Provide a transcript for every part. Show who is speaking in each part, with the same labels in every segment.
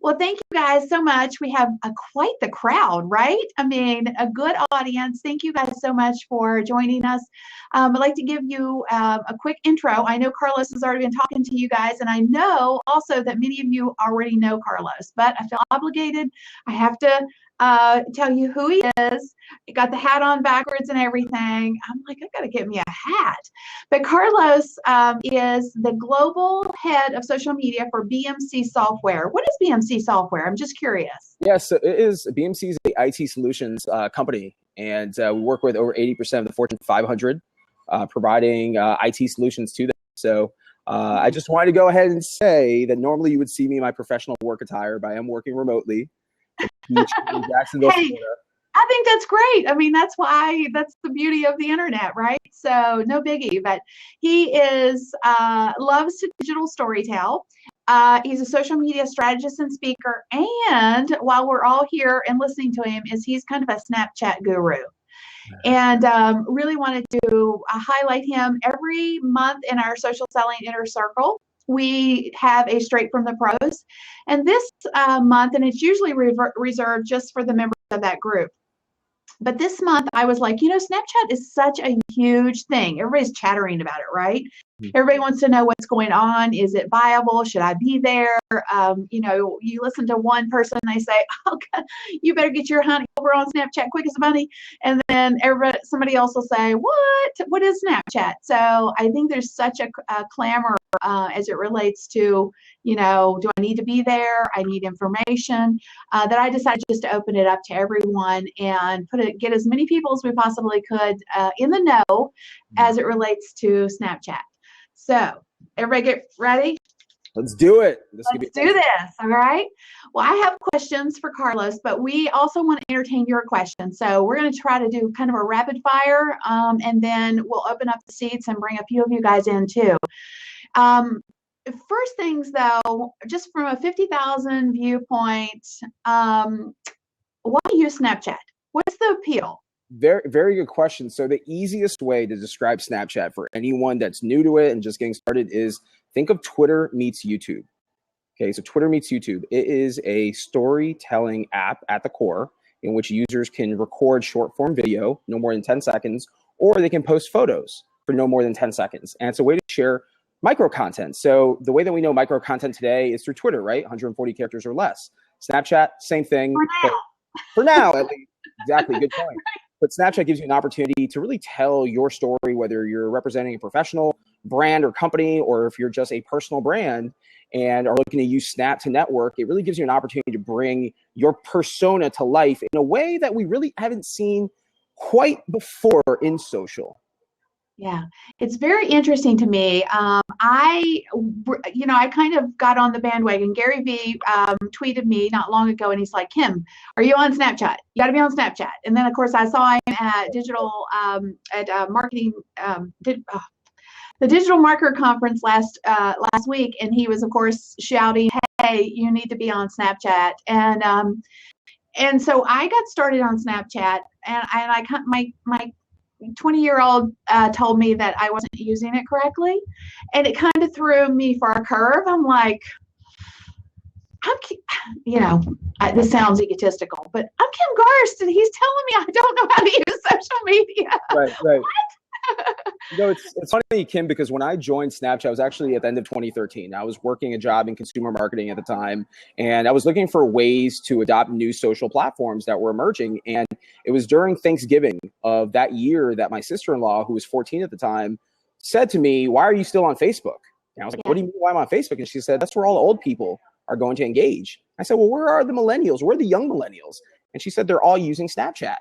Speaker 1: Well, thank you guys so much. We have quite the crowd, right? I mean, a good audience. Thank you guys so much for joining us. I'd like to give you a quick intro. I know Carlos has already been talking to you guys, and I know also that many of you already know Carlos, but I feel obligated. I have to tell you who he is. He got the hat on backwards and everything. I'm like, I got to get me a hat. But Carlos is the global head of social media for BMC Software. What is BMC Software? I'm just curious.
Speaker 2: Yes, so it is. BMC is a IT solutions company, and we work with over 80% of the Fortune 500, providing IT solutions to them. So I just wanted to go ahead and say that normally you would see me in my professional work attire, but I am working remotely. Jacksonville,
Speaker 1: hey,
Speaker 2: Florida.
Speaker 1: I think that's great. I mean, that's the beauty of the internet, right? So no biggie, but he loves to digital storytell. He's a social media strategist and speaker. And while we're all here and listening to him, he's kind of a Snapchat guru. And really wanted to highlight him every month in our social selling inner circle. We have a straight from the pros. And this month, and it's usually reserved just for the members of that group. But this month I was like, Snapchat is such a huge thing. Everybody's chattering about it, right? Everybody wants to know what's going on. Is it viable? Should I be there? You listen to one person, they say, oh, God, you better get your honey over on Snapchat quick as money. And then somebody else will say, what is Snapchat? So I think there's such a clamor as it relates to, do I need to be there? I need information, that I decided just to open it up to everyone and get as many people as we possibly could in the know as it relates to Snapchat. So everybody get ready?
Speaker 2: Let's do it.
Speaker 1: Let's do this. All right. Well, I have questions for Carlos, but we also want to entertain your questions. So we're going to try to do kind of a rapid fire, and then we'll open up the seats and bring a few of you guys in too. First things though, just from a 50,000 viewpoint, why use Snapchat? What's the appeal?
Speaker 2: Very, very good question. So the easiest way to describe Snapchat for anyone that's new to it and just getting started is think of Twitter meets YouTube. Okay, so Twitter meets YouTube. It is a storytelling app at the core in which users can record short form video, no more than 10 seconds, or they can post photos for no more than 10 seconds. And it's a way to share micro content. So the way that we know micro content today is through Twitter, right? 140 characters or less. Snapchat, same thing. For now, at least. Exactly, good point. But Snapchat gives you an opportunity to really tell your story, whether you're representing a professional brand or company, or if you're just a personal brand and are looking to use Snap to network. It really gives you an opportunity to bring your persona to life in a way that we really haven't seen quite before in social.
Speaker 1: Yeah, it's very interesting to me. I kind of got on the bandwagon. Gary V tweeted me not long ago, and he's like, Kim, are you on Snapchat? You got to be on Snapchat. And then, of course, I saw him at the Digital Marketer Conference last week, and he was, of course, shouting, hey, you need to be on Snapchat. And so I got started on Snapchat, and my 20-year-old told me that I wasn't using it correctly, and it kind of threw me for a curve. I'm like, this sounds egotistical, but I'm Kim Garst, and he's telling me I don't know how to use social media.
Speaker 2: Right. What? It's funny, Kim, because when I joined Snapchat, I was actually at the end of 2013. I was working a job in consumer marketing at the time, and I was looking for ways to adopt new social platforms that were emerging. And it was during Thanksgiving of that year that my sister-in-law, who was 14 at the time, said to me, why are you still on Facebook? And I was like, what do you mean why I'm on Facebook? And she said, that's where all the old people are going to engage. I said, well, where are the millennials? Where are the young millennials? And she said, they're all using Snapchat.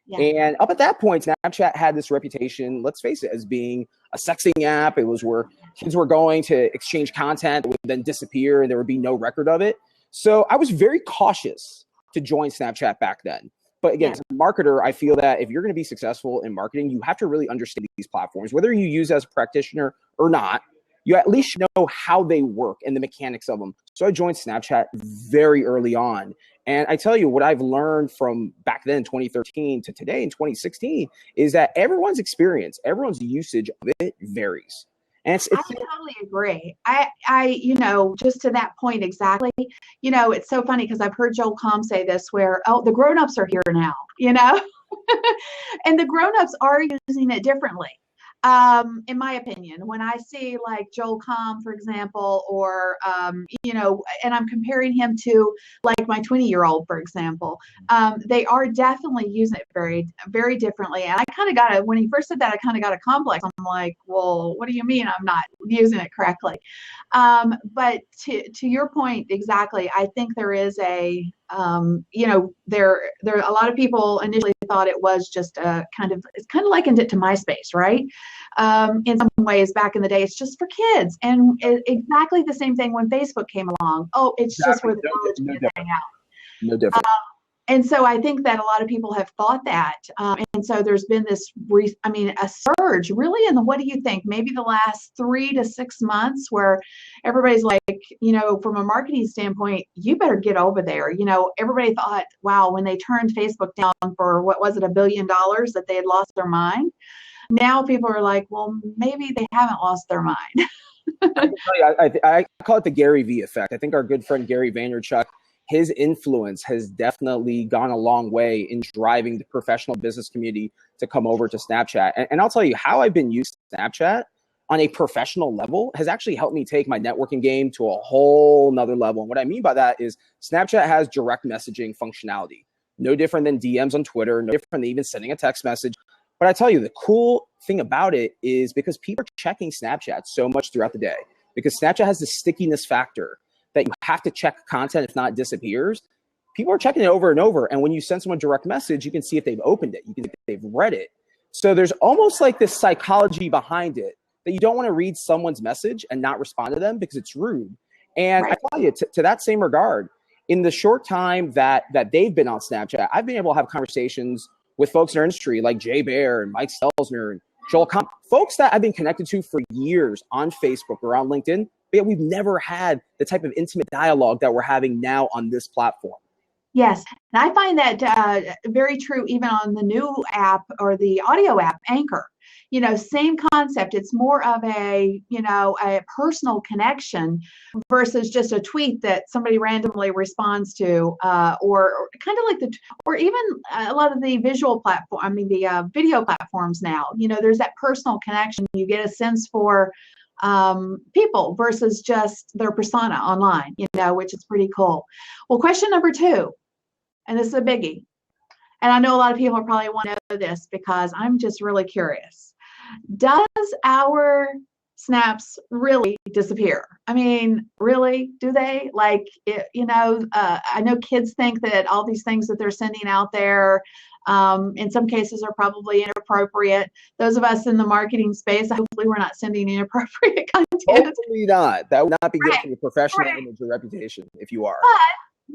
Speaker 2: Yeah. And up at that point, Snapchat had this reputation, let's face it, as being a sexting app. It was where kids were going to exchange content that would then disappear and there would be no record of it. So I was very cautious to join Snapchat back then. But again, as a marketer, I feel that if you're going to be successful in marketing, you have to really understand these platforms, whether you use as a practitioner or not. You at least know how they work and the mechanics of them. So I joined Snapchat very early on. And I tell you what I've learned from back then, 2013 to today in 2016, is that everyone's experience, everyone's usage of it varies. And it's
Speaker 1: I totally agree. Just to that point exactly, it's so funny because I've heard Joel Comm say this where, oh, the grown-ups are here now, and the grown-ups are using it differently. In my opinion, when I see like Joel Comm, for example, or, and I'm comparing him to like my 20-year-old, for example, they are definitely using it very, very differently. And I kind of when he first said that, I kind of got a complex. I'm like, well, what do you mean I'm not using it correctly? But to your point, exactly, I think there is there a lot of people initially thought it was just it's kind of likened it to MySpace, right? In some ways back in the day, it's just for kids. And exactly the same thing when Facebook came along. Oh, it's just where the college kids hang out.
Speaker 2: No different.
Speaker 1: And so I think that a lot of people have thought that. And so there's been this, a surge really in what do you think? Maybe the last 3 to 6 months where everybody's like, from a marketing standpoint, you better get over there. Everybody thought, wow, when they turned Facebook down for, what was it, $1 billion, that they had lost their mind. Now people are like, well, maybe they haven't lost their mind.
Speaker 2: I call it the Gary V effect. I think our good friend Gary Vaynerchuk, his influence has definitely gone a long way in driving the professional business community to come over to Snapchat. And I'll tell you how I've been using Snapchat on a professional level has actually helped me take my networking game to a whole nother level. And what I mean by that is Snapchat has direct messaging functionality, no different than DMs on Twitter, no different than even sending a text message. But I tell you, the cool thing about it is because people are checking Snapchat so much throughout the day, because Snapchat has the stickiness factor that you have to check content, if not it disappears. People are checking it over and over. And when you send someone a direct message, you can see if they've opened it. You can see if they've read it. So there's almost like this psychology behind it that you don't want to read someone's message and not respond to them because it's rude. And right. I tell you, to that same regard, in the short time that they've been on Snapchat, I've been able to have conversations with folks in our industry like Jay Baer and Mike Stelzner and Joel Comm, folks that I've been connected to for years on Facebook or on LinkedIn, but yet we've never had the type of intimate dialogue that we're having now on this platform.
Speaker 1: Yes, and I find that very true even on the new app or the audio app, Anchor. Same concept. It's more of a personal connection versus just a tweet that somebody randomly responds to, or kind of like or even a lot of the visual platform. The video platforms now. There's that personal connection. You get a sense for people versus just their persona online. Which is pretty cool. Well, question number 2, and this is a biggie, and I know a lot of people probably want to know this because I'm just really curious. Does our snaps really disappear? Really, do they? I know kids think that all these things that they're sending out there, in some cases are probably inappropriate. Those of us in the marketing space, hopefully we're not sending inappropriate content.
Speaker 2: Hopefully not. That would not be good for your professional image or reputation if you are.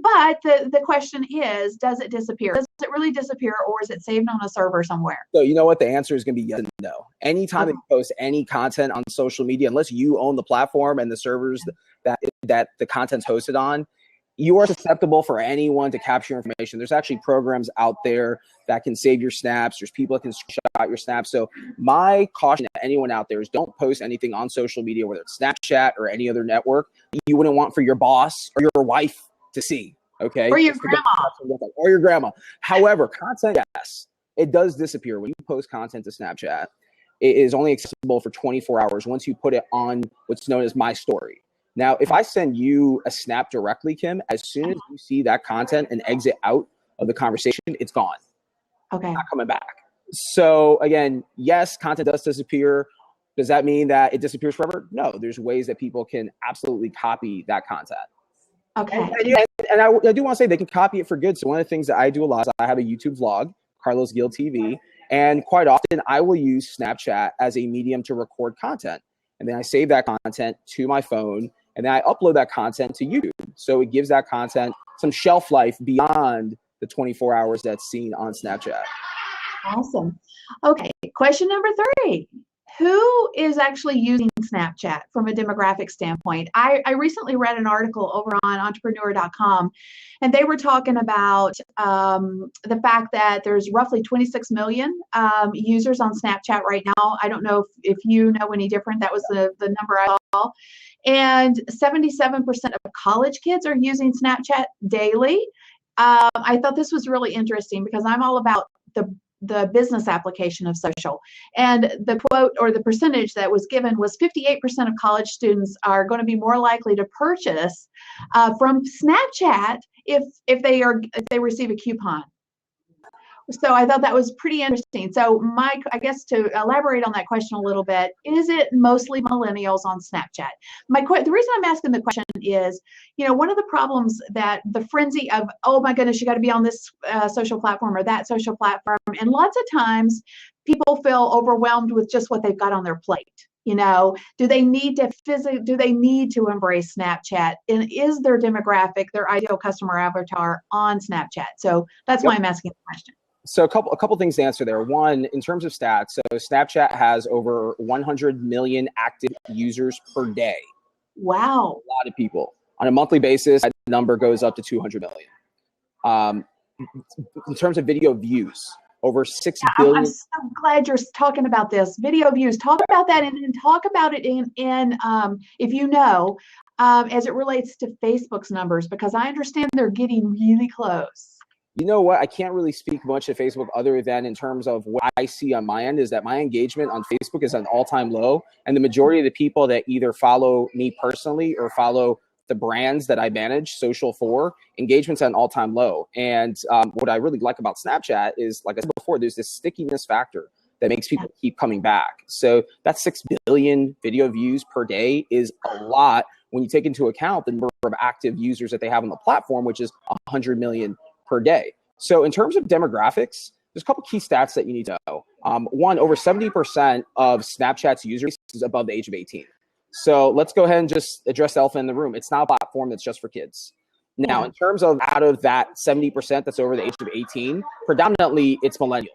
Speaker 1: But the question is, does it disappear? Does it really disappear, or is it saved on a server somewhere?
Speaker 2: So you know what? The answer is going to be yes and no. Anytime you post any content on social media, unless you own the platform and the servers that the content's hosted on, you are susceptible for anyone to capture your information. There's actually programs out there that can save your snaps. There's people that can screenshot your snaps. So my caution to anyone out there is don't post anything on social media, whether it's Snapchat or any other network, you wouldn't want for your boss or your wife to see, okay?
Speaker 1: Or your grandma.
Speaker 2: Or your grandma. However, content, yes, it does disappear. When you post content to Snapchat, it is only accessible for 24 hours once you put it on what's known as My Story. Now, if I send you a snap directly, Kim, as soon as you see that content and exit out of the conversation, it's gone.
Speaker 1: Okay.
Speaker 2: Not coming back. So again, yes, content does disappear. Does that mean that it disappears forever? No, there's ways that people can absolutely copy that content.
Speaker 1: Okay.
Speaker 2: And I do want to say they can copy it for good. So one of the things that I do a lot is I have a YouTube vlog, Carlos Gil TV, and quite often I will use Snapchat as a medium to record content. And then I save that content to my phone, and then I upload that content to YouTube. So it gives that content some shelf life beyond the 24 hours that's seen on Snapchat.
Speaker 1: Awesome. Okay, question number 3. Who is actually using Snapchat from a demographic standpoint. I recently read an article over on entrepreneur.com, and they were talking about the fact that there's roughly 26 million users on Snapchat right now. I don't know if you know any different. That was the number I saw. And 77% of college kids are using Snapchat daily. I thought this was really interesting because I'm all about the business application of social. And the quote or the percentage that was given was 58% of college students are going to be more likely to purchase from Snapchat if they receive a coupon. So I thought that was pretty interesting. So Mike, I guess to elaborate on that question a little bit, is it mostly millennials on Snapchat? The reason I'm asking the question is, one of the problems that the frenzy of, oh my goodness, you got to be on this social platform or that social platform. And lots of times people feel overwhelmed with just what they've got on their plate. Do they need to embrace Snapchat? And is their demographic, their ideal customer avatar on Snapchat? So that's why I'm asking the question.
Speaker 2: So a couple things to answer there. One, in terms of stats, so Snapchat has over 100 million active users per day.
Speaker 1: Wow.
Speaker 2: A lot of people. On a monthly basis, that number goes up to 200 million. In terms of video views, over 6 billion.
Speaker 1: I'm so glad you're talking about this. Video views. Talk about that and talk about it in if you know, as it relates to Facebook's numbers, because I understand they're getting really close.
Speaker 2: You know what? I can't really speak much to Facebook other than in terms of what I see on my end is that my engagement on Facebook is at an all-time low. And the majority of the people that either follow me personally or follow the brands that I manage social for, engagement's at an all-time low. And what I really like about Snapchat is, like I said before, there's this stickiness factor that makes people keep coming back. So that 6 billion video views per day is a lot when you take into account the number of active users that they have on the platform, which is 100 million per day. So in terms of demographics, there's a couple key stats that you need to know. One, over 70% of Snapchat's users is above the age of 18. So let's go ahead and just address the elephant in the room. It's not a platform that's just for kids. Now, in terms of out of that 70% that's over the age of 18, predominantly it's millennials.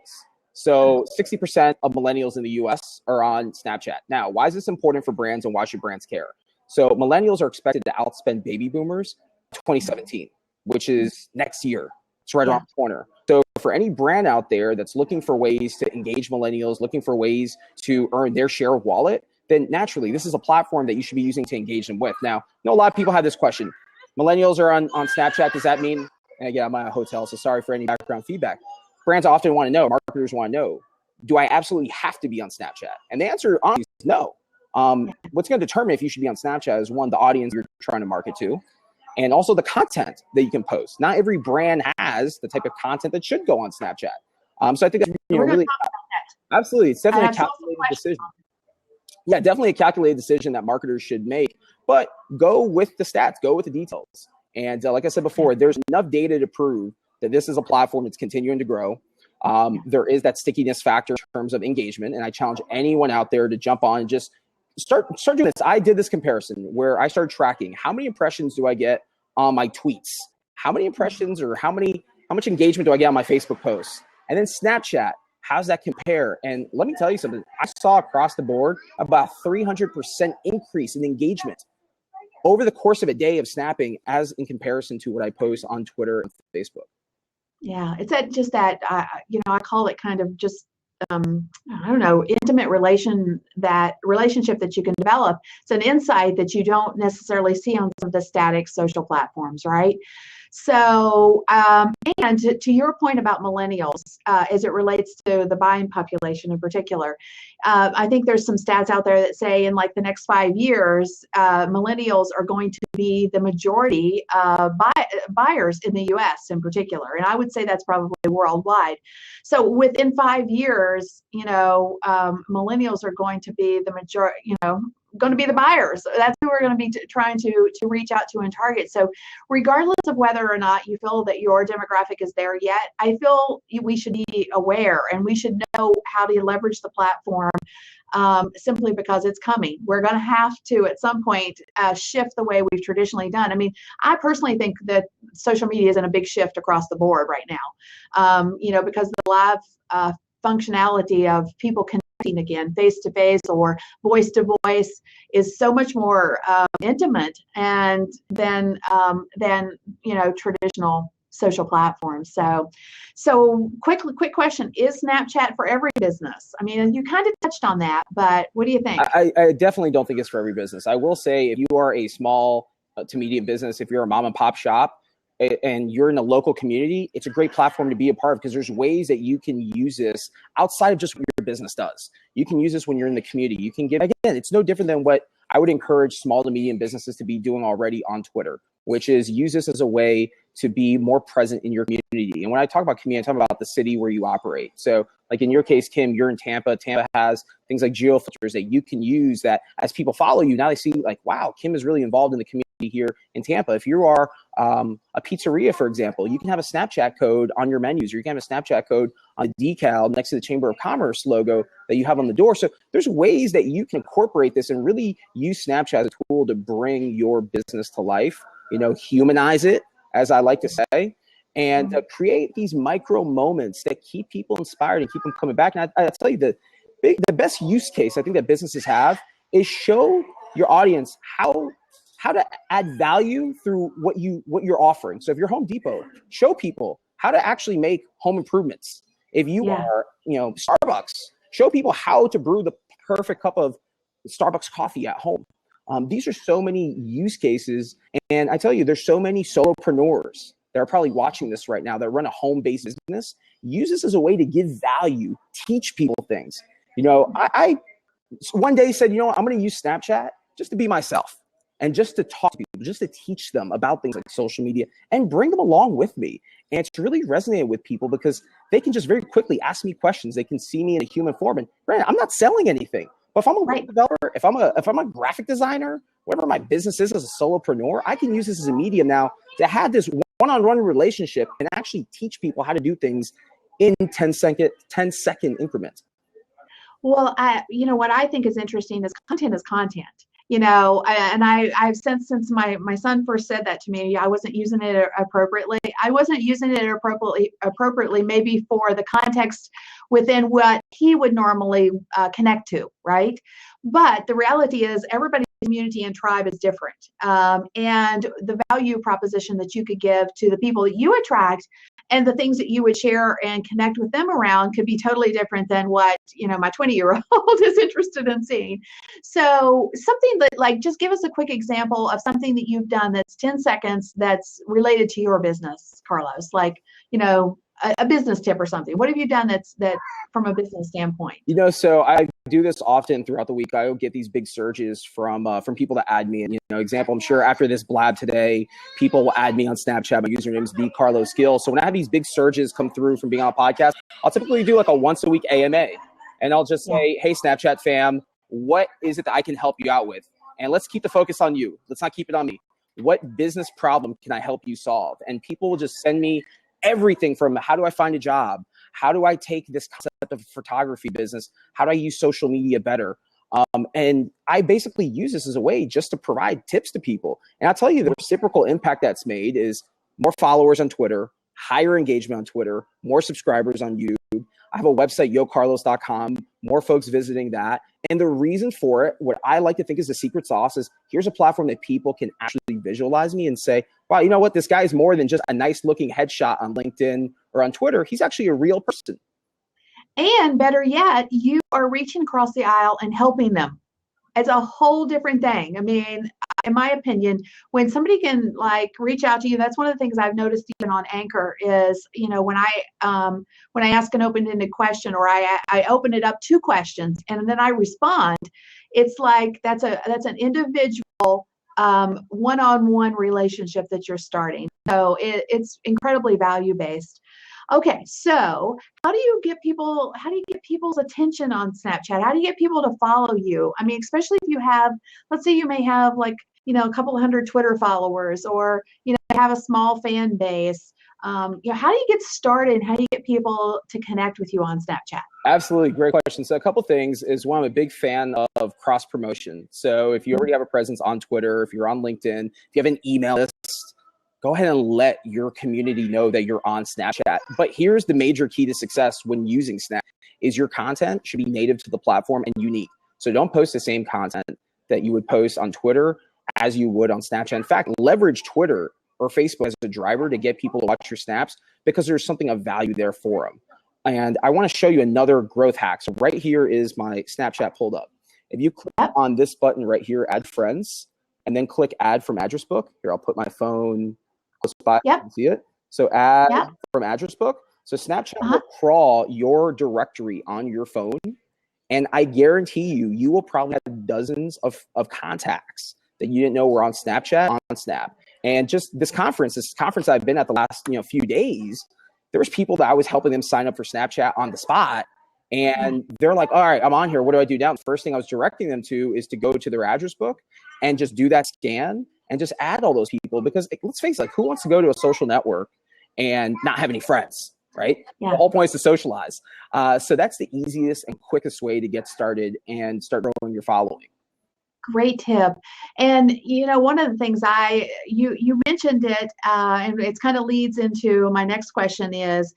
Speaker 2: So 60% of millennials in the US are on Snapchat. Now, why is this important for brands and why should brands care? So millennials are expected to outspend baby boomers in 2017, which is next year. It's right around the corner. So for any brand out there that's looking for ways to engage millennials, looking for ways to earn their share of wallet, then naturally, this is a platform that you should be using to engage them with. Now, I know a lot of people have this question. Millennials are on Snapchat. Does that mean, and again, I'm at a hotel, so sorry for any background feedback. Brands often want to know, marketers want to know, do I absolutely have to be on Snapchat? And the answer honestly is no. What's going to determine if you should be on Snapchat is, one, the audience you're trying to market to, and also the content that you can post. Not every brand has the type of content that should go on Snapchat. So I think that's really absolutely. It's definitely a calculated decision. Yeah, definitely a calculated decision that marketers should make. But go with the stats, go with the details. And like I said before, there's enough data to prove that this is a platform that's continuing to grow. There is that stickiness factor in terms of engagement, and I challenge anyone out there to jump on and just start doing this. I did this comparison where I started tracking how many impressions do I get on my tweets, how many impressions or how much engagement do I get on my Facebook posts, and then Snapchat. How's that compare? And let me tell you something. I saw across the board about 300% increase in engagement over the course of a day of snapping, as in comparison to what I post on Twitter and Facebook.
Speaker 1: Yeah, it's that I call it kind of just I don't know, intimate relationship that you can develop. It's an insight that you don't necessarily see on some of the static social platforms, right? So, and to your point about millennials, as it relates to the buying population in particular, I think there's some stats out there that say in like the next 5 years, millennials are going to be the majority buyers in the U.S. in particular. And I would say that's probably worldwide. So within 5 years, millennials are going to be the majority, going to be the buyers. That's who we're going to be trying to reach out to and target. So regardless of whether or not you feel that your demographic is there yet, I feel we should be aware and we should know how to leverage the platform simply because it's coming. We're going to have to, at some point, shift the way we've traditionally done. I mean, I personally think that social media is in a big shift across the board right now, because the live functionality of people again, face to face or voice to voice is so much more intimate and than traditional social platforms. So quick question: is Snapchat for every business? I mean, you kind of touched on that, but what do you think?
Speaker 2: I definitely don't think it's for every business. I will say, if you are a small to medium business, if you're a mom and pop shop, and you're in a local community, it's a great platform to be a part of, because there's ways that you can use this outside of just what your business does. You can use this when you're in the community. You can give, again, it's no different than what I would encourage small to medium businesses to be doing already on Twitter, which is use this as a way to be more present in your community. And when I talk about community, I'm talking about the city where you operate. So like in your case, Kim, you're in Tampa. Tampa has things like geofilters that you can use, that as people follow you, now they see like, wow, Kim is really involved in the community here in Tampa. If you are a pizzeria, for example, you can have a Snapchat code on your menus, or you can have a Snapchat code on a decal next to the Chamber of Commerce logo that you have on the door. So there's ways that you can incorporate this and really use Snapchat as a tool to bring your business to life, humanize it, as I like to say, and create these micro moments that keep people inspired and keep them coming back. And I tell you, the best use case I think that businesses have is show your audience how to add value through what you're offering. So if you're Home Depot, show people how to actually make home improvements. If you are, Starbucks, show people how to brew the perfect cup of Starbucks coffee at home. These are so many use cases. And I tell you, there's so many solopreneurs that are probably watching this right now that run a home-based business. Use this as a way to give value, teach people things. I one day said, I'm going to use Snapchat just to be myself and just to talk to people, just to teach them about things like social media and bring them along with me. And it's really resonated with people because they can just very quickly ask me questions. They can see me in a human form. And granted, I'm not selling anything. But if I'm a web developer, if I'm a graphic designer, whatever my business is as a solopreneur, I can use this as a medium now to have this one-on-one relationship and actually teach people how to do things in 10-second increments.
Speaker 1: Well, what I think is interesting is content is content. And I've since my son first said that to me, I wasn't using it appropriately. I wasn't using it appropriately, maybe for the context within what he would normally connect to, right? But the reality is everybody's community and tribe is different. And the value proposition that you could give to the people that you attract and the things that you would share and connect with them around could be totally different than what, my 20-year-old is interested in seeing. So something that, just give us a quick example of something that you've done that's 10 seconds that's related to your business, Carlos, a business tip or something. What have you done that from a business standpoint?
Speaker 2: So I do this often throughout the week. I will get these big surges from people that add me. And, example, I'm sure after this blab today, people will add me on Snapchat. My username is @carlosgill. So when I have these big surges come through from being on a podcast, I'll typically do like a once a week AMA. And I'll just say, hey, Snapchat fam, what is it that I can help you out with? And let's keep the focus on you. Let's not keep it on me. What business problem can I help you solve? And people will just send me everything from how do I find a job? How do I take this concept of photography business? How do I use social media better? And I basically use this as a way just to provide tips to people. And I'll tell you, the reciprocal impact that's made is more followers on Twitter, higher engagement on Twitter, more subscribers on YouTube. I have a website, yocarlos.com, more folks visiting that. And the reason for it, what I like to think is the secret sauce, is here's a platform that people can actually visualize me and say, wow, you know what? This guy is more than just a nice looking headshot on LinkedIn or on Twitter. He's actually a real person.
Speaker 1: And better yet, you are reaching across the aisle and helping them. It's a whole different thing. I mean, in my opinion, when somebody can reach out to you, that's one of the things I've noticed even on Anchor is, when I ask an open-ended question, or I open it up to questions and then I respond, it's like that's an individual one-on-one relationship that you're starting. So it's incredibly value-based. Okay, so how do you get people's attention on Snapchat? How do you get people to follow you? I mean, especially if you have, let's say you may have a couple hundred Twitter followers, or, have a small fan base. How do you get started? How do you get people to connect with you on Snapchat?
Speaker 2: Absolutely. Great question. So a couple things is, one, I'm a big fan of cross promotion. So if you already have a presence on Twitter, if you're on LinkedIn, if you have an email list, go ahead and let your community know that you're on Snapchat. But here's the major key to success when using Snap is your content should be native to the platform and unique. So don't post the same content that you would post on Twitter as you would on Snapchat. In fact, leverage Twitter or Facebook as a driver to get people to watch your snaps because there's something of value there for them. And I want to show you another growth hack. So right here is my Snapchat pulled up. If you click on this button right here, add friends, and then click add from address book. Here, I'll put my phone close by. You can see it. So add from address book. So Snapchat will crawl your directory on your phone. And I guarantee you, you will probably have dozens of contacts that you didn't know were on Snapchat on Snap. And just this conference I've been at the last few days, there was people that I was helping them sign up for Snapchat on the spot. And they're like, all right, I'm on here. What do I do now? The first thing I was directing them to is to go to their address book and just do that scan and just add all those people. Because let's face it, who wants to go to a social network and not have any friends, right? The whole point is to socialize. So that's the easiest and quickest way to get started and start growing your following.
Speaker 1: Great tip. And one of the things you mentioned it, and it kind of leads into my next question is,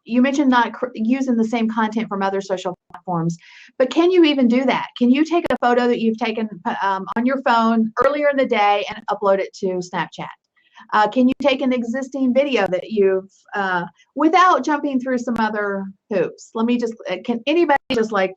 Speaker 1: you mentioned not using the same content from other social platforms, but can you even do that? Can you take a photo that you've taken on your phone earlier in the day and upload it to Snapchat? Can you take an existing video that you've, without jumping through some other hoops? Can anybody just like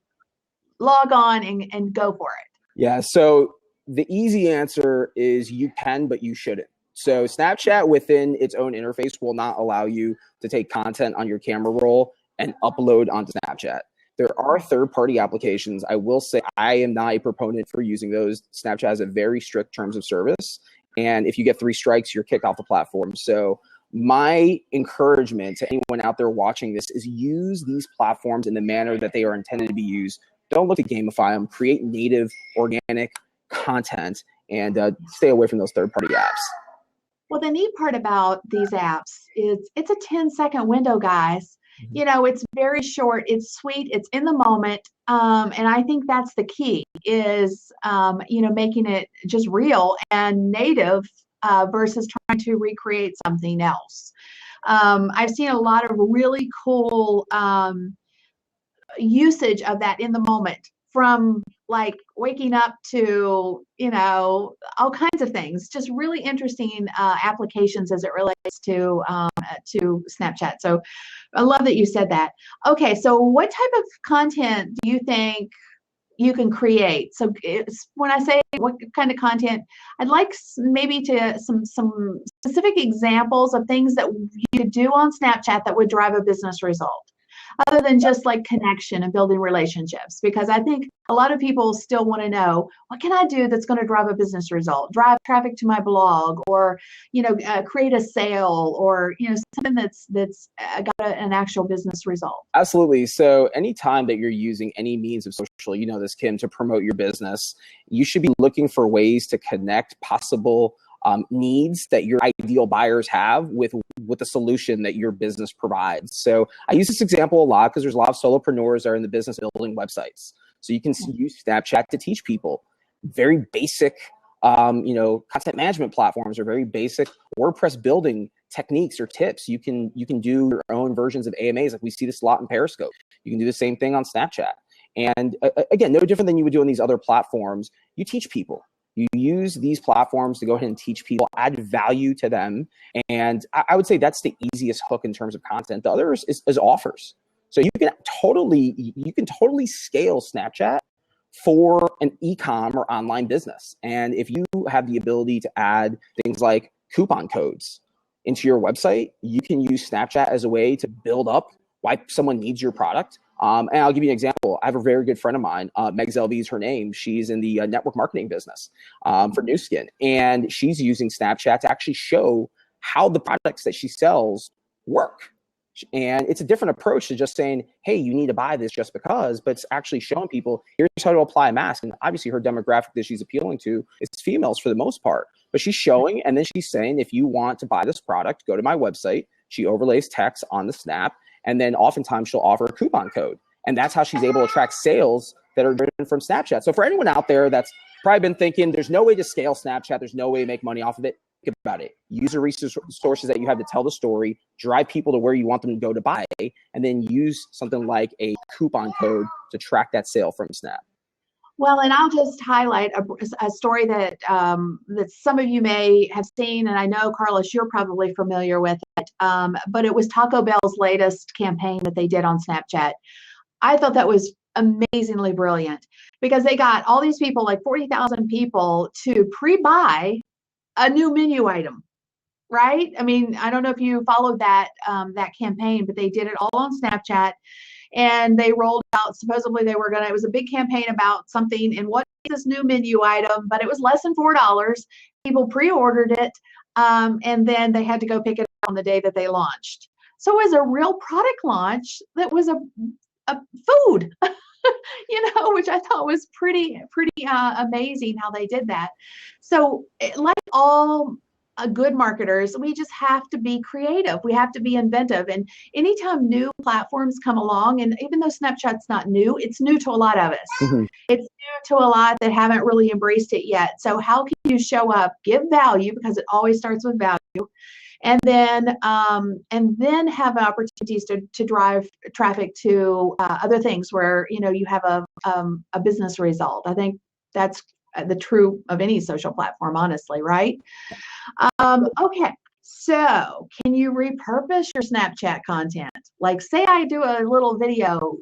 Speaker 1: log on and go for it?
Speaker 2: Yeah, so the easy answer is you can, but you shouldn't. So Snapchat within its own interface will not allow you to take content on your camera roll and upload onto Snapchat. There are third-party applications. I will say I am not a proponent for using those. Snapchat has a very strict terms of service. And if you get 3 strikes, you're kicked off the platform. So my encouragement to anyone out there watching this is use these platforms in the manner that they are intended to be used. Don't look to gamify them. Create native, organic content and stay away from those third-party apps.
Speaker 1: Well, the neat part about these apps is it's a 10-second window, guys. It's very short. It's sweet. It's in the moment. And I think that's the key is, making it just real and native versus trying to recreate something else. I've seen a lot of really cool usage of that in the moment, from like waking up to all kinds of things. Just really interesting applications as it relates to Snapchat. So I love that you said that. Okay, so what type of content do you think you can create? So when I say what kind of content, I'd like maybe to some specific examples of things that you could do on Snapchat that would drive a business result, other than just like connection and building relationships. Because I think a lot of people still want to know, what can I do that's going to drive a business result, drive traffic to my blog, or create a sale, or something that's got an actual business result.
Speaker 2: Absolutely. So anytime that you're using any means of social, this, Kim, to promote your business, you should be looking for ways to connect possible needs that your ideal buyers have with the solution that your business provides. So I use this example a lot because there's a lot of solopreneurs that are in the business of building websites. So you can use Snapchat to teach people very basic, content management platforms, or very basic WordPress building techniques or tips. You can do your own versions of AMAs. Like we see this a lot in Periscope. You can do the same thing on Snapchat. And again, no different than you would do on these other platforms. You teach people. You use these platforms to go ahead and teach people, add value to them. And I would say that's the easiest hook in terms of content. The other is offers. So you can totally scale Snapchat for an e-com or online business. And if you have the ability to add things like coupon codes into your website, you can use Snapchat as a way to build up why someone needs your product. And I'll give you an example. I have a very good friend of mine, Meg Zelby is her name. She's in the network marketing business for Nu Skin. And she's using Snapchat to actually show how the products that she sells work. And it's a different approach to just saying, hey, you need to buy this just because, but it's actually showing people, here's how to apply a mask. And obviously her demographic that she's appealing to is females for the most part. But she's showing, and then she's saying, if you want to buy this product, go to my website. She overlays text on the Snap. And then oftentimes she'll offer a coupon code. And that's how she's able to attract sales that are driven from Snapchat. So for anyone out there that's probably been thinking, there's no way to scale Snapchat, there's no way to make money off of it, about it. Use the resources that you have to tell the story, drive people to where you want them to go to buy, and then use something like a coupon code to track that sale from Snap.
Speaker 1: Well, and I'll just highlight a story that that some of you may have seen, and I know, Carlos, you're probably familiar with it, but it was Taco Bell's latest campaign that they did on Snapchat. I thought that was amazingly brilliant because they got all these people, like 40,000 people, to pre-buy a new menu item, right? I mean, I don't know if you followed that that campaign, but they did it all on Snapchat, and they rolled out. Supposedly, they were gonna. It was a big campaign about something, and what is this new menu item? But it was less than $4. People pre-ordered it, and then they had to go pick it up on the day that they launched. So it was a real product launch that was a food. Which I thought was pretty amazing how they did that. So like all good marketers, we just have to be creative. We have to be inventive. And anytime new platforms come along, and even though Snapchat's not new, it's new to a lot of us.
Speaker 2: Mm-hmm.
Speaker 1: It's new to a lot that haven't really embraced it yet. So how can you show up, give value, because it always starts with value, and then have opportunities to drive traffic to other things where you have a business result. I think that's the true of any social platform, honestly, right? Okay, so can you repurpose your Snapchat content? Like, say I do a little video,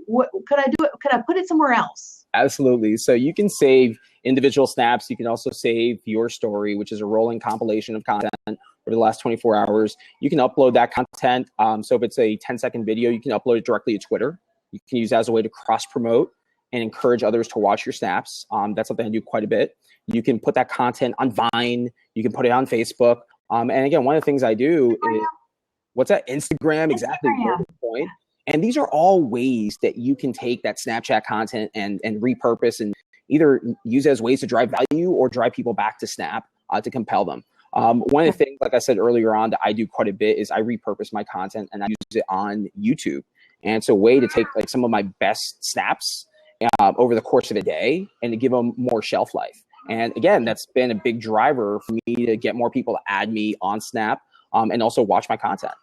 Speaker 1: could I do it? Could I put it somewhere else?
Speaker 2: Absolutely. So you can save individual snaps. You can also save your story, which is a rolling compilation of content over the last 24 hours. You can upload that content. So if it's a 10-second video, you can upload it directly to Twitter. You can use that as a way to cross-promote and encourage others to watch your snaps. That's something I do quite a bit. You can put that content on Vine. You can put it on Facebook. And again, one of the things I do is, what's that? Instagram, exactly. Good point. And these are all ways that you can take that Snapchat content and repurpose and either use as ways to drive value or drive people back to Snap to compel them. One of the things, like I said earlier on, that I do quite a bit is I repurpose my content and I use it on YouTube. And it's a way to take like some of my best snaps over the course of a day and to give them more shelf life. And again, that's been a big driver for me to get more people to add me on Snap and also watch my content.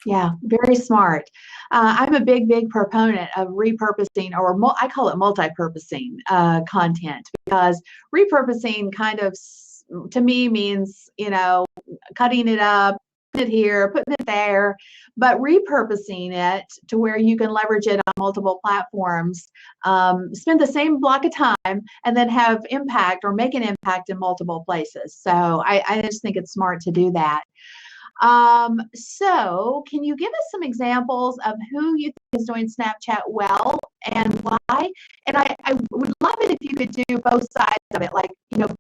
Speaker 1: Yeah, very smart. I'm a big proponent of repurposing, or I call it multi-purposing content, because repurposing kind of, to me, means, cutting it up, putting it here, putting it there, but repurposing it to where you can leverage it on multiple platforms, spend the same block of time, and then have impact or make an impact in multiple places. So I just think it's smart to do that. So can you give us some examples of who you think is doing Snapchat well and why? And I would love it if you could do both sides of it, like,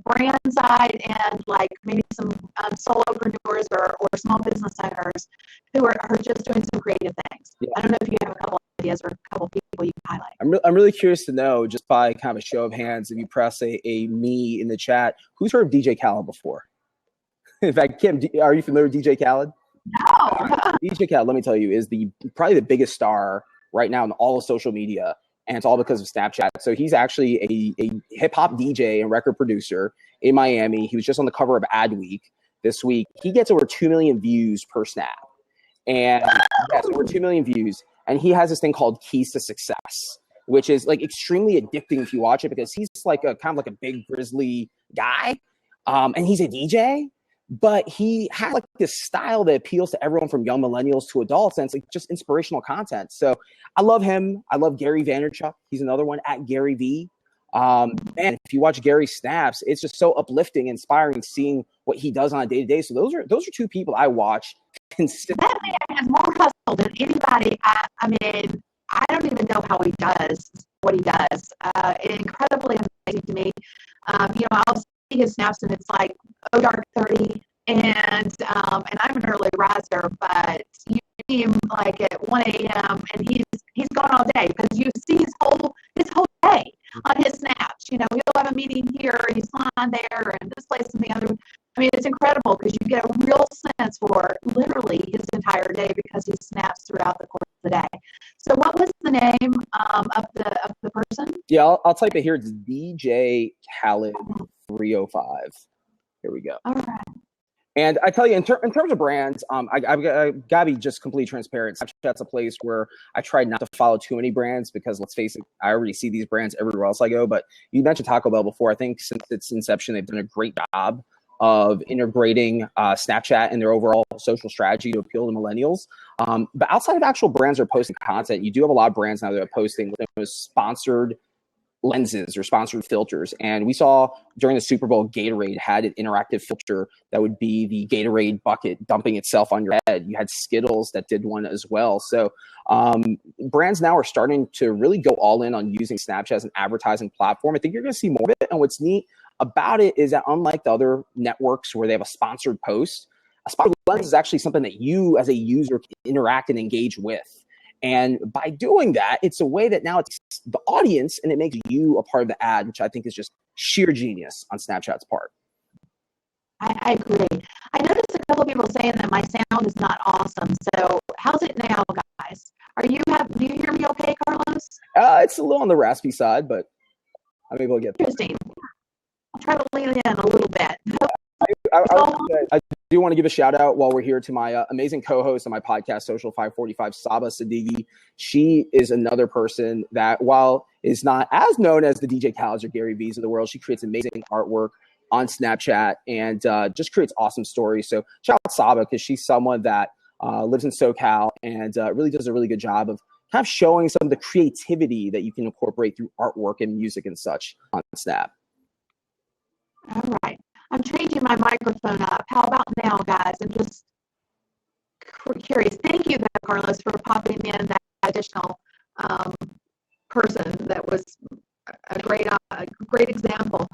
Speaker 1: brand side and like maybe some solopreneurs or small business owners who are just doing some creative things. Yeah. I don't know if you have a couple ideas or a couple people you can highlight.
Speaker 2: I'm really curious to know, just by kind of a show of hands, if you press a me in the chat, who's heard of DJ Khaled before? In fact, Kim, are you familiar with DJ Khaled?
Speaker 1: No.
Speaker 2: DJ Khaled, let me tell you, is probably the biggest star right now in all of social media, and it's all because of Snapchat. So he's actually a hip-hop DJ and record producer in Miami. He was just on the cover of Adweek this week. He gets over 2 million views per snap. And yes, over 2 million views. And he has this thing called Keys to Success, which is like extremely addicting if you watch it, because he's like kind of like a big grizzly guy. And he's a DJ. But he has like this style that appeals to everyone from young millennials to adults, and it's like just inspirational content. So I love him. I love Gary Vaynerchuk. He's another one, at Gary V. Man, if you watch Gary snaps, it's just so uplifting, inspiring, seeing what he does on a day-to-day. So those are two people I watch consistently.
Speaker 1: That man has more hustle than anybody. I mean, I don't even know how he does what he does. Incredibly amazing to me. I'll see his snaps and it's like, oh, dark 30, and I'm an early riser, but you see him like at 1 a.m. and he's gone all day, because you see his whole day on his snaps. He'll have a meeting here, and he's flying there, and this place and the other. I mean, it's incredible, because you get a real sense for literally his entire day, because he snaps throughout the course of the day. So what was the name of the person?
Speaker 2: Yeah, I'll type it here. It's DJ Khaled 305. Here we go.
Speaker 1: All right.
Speaker 2: And I tell you, in terms of brands, I've got to be just completely transparent. Snapchat's a place where I try not to follow too many brands because, let's face it, I already see these brands everywhere else I go. But you mentioned Taco Bell before. I think since its inception, they've done a great job of integrating Snapchat in their overall social strategy to appeal to millennials. But outside of actual brands that are posting content, you do have a lot of brands now that are posting those sponsored lenses or sponsored filters. And we saw during the Super Bowl, Gatorade had an interactive filter that would be the Gatorade bucket dumping itself on your head. You had Skittles that did one as well. So brands now are starting to really go all in on using Snapchat as an advertising platform. I think you're going to see more of it. And what's neat about it is that unlike the other networks where they have a sponsored post, a sponsored lens is actually something that you as a user can interact and engage with. And by doing that, it's a way that now it's the audience and it makes you a part of the ad, which I think is just sheer genius on Snapchat's part.
Speaker 1: I agree. I noticed a couple of people saying that my sound is not awesome. So how's it now, guys? Do you hear me okay, Carlos?
Speaker 2: It's a little on the raspy side, but I'm able to get there.
Speaker 1: Interesting. I'll try to lean in a little bit.
Speaker 2: I do want to give a shout out while we're here to my amazing co-host on my podcast, Social 545, Saba Siddiqui. She is another person that, while is not as known as the DJ Khaled or Gary V's of the world, she creates amazing artwork on Snapchat and just creates awesome stories. So shout out Saba because she's someone that lives in SoCal and really does a really good job of kind of showing some of the creativity that you can incorporate through artwork and music and such on Snap.
Speaker 1: All right. I'm changing my microphone up. How about now, guys? I'm just curious. Thank you, Carlos, for popping in that additional person. That was a great example.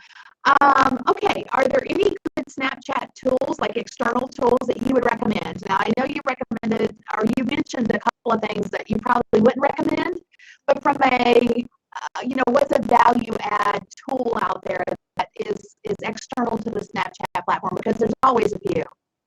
Speaker 1: Okay, are there any good Snapchat tools, like external tools, that you would recommend? Now, I know you recommended, or you mentioned a couple of things that you probably wouldn't recommend, but from a what's a value add tool out there that is external to the Snapchat platform? Because there's always a few.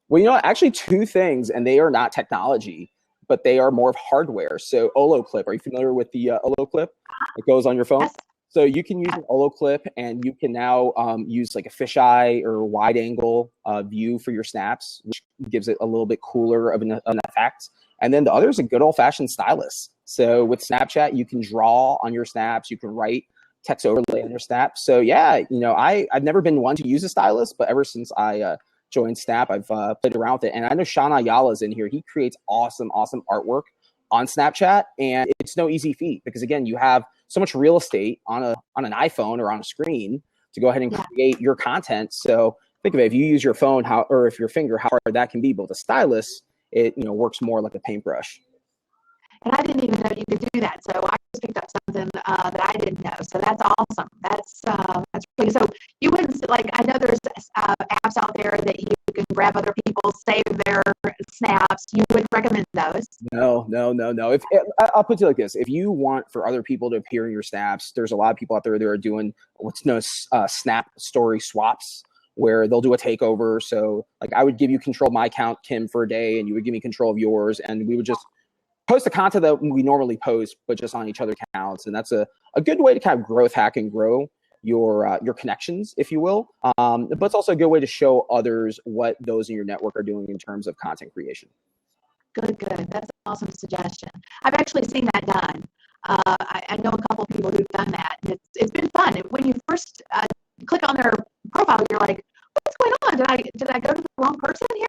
Speaker 2: Well, actually two things, and they are not technology, but they are more of hardware. So Olo Clip, are you familiar with the Olo Clip that goes on your phone?
Speaker 1: Yes.
Speaker 2: So you can use an Olo Clip, and you can now use like a fisheye or wide angle view for your snaps, which gives it a little bit cooler of an effect. And then the other is a good old fashioned stylus. So with Snapchat, you can draw on your snaps, you can write text overlay on your snaps. So yeah, I've never been one to use a stylus, but ever since I joined Snap, I've played around with it. And I know Sean Ayala is in here. He creates awesome artwork on Snapchat, and it's no easy feat because again, you have so much real estate on an iPhone or on a screen to go ahead and create your content. So think of it, if you use your phone, or if your finger, how hard that can be. But with a stylus, it works more like a paintbrush.
Speaker 1: And I didn't even know you could do that. So I just picked up something that I didn't know. So that's awesome. That's really, so you wouldn't, like, I know there's apps out there that you can grab other people, save their snaps. You wouldn't recommend those?
Speaker 2: No. I'll put it like this. If you want for other people to appear in your snaps, there's a lot of people out there that are doing what's known as snap story swaps, where they'll do a takeover. So like I would give you control of my account, Kim, for a day, and you would give me control of yours, and we would just post the content that we normally post, but just on each other's accounts. And that's a good way to kind of growth hack and grow your connections, if you will. But it's also a good way to show others what those in your network are doing in terms of content creation. Good.
Speaker 1: That's an awesome suggestion. I've actually seen that done. I know a couple of people who've done that. And it's been fun. When you first click on their profile, you're like, what's going on? Did I go to the wrong person here?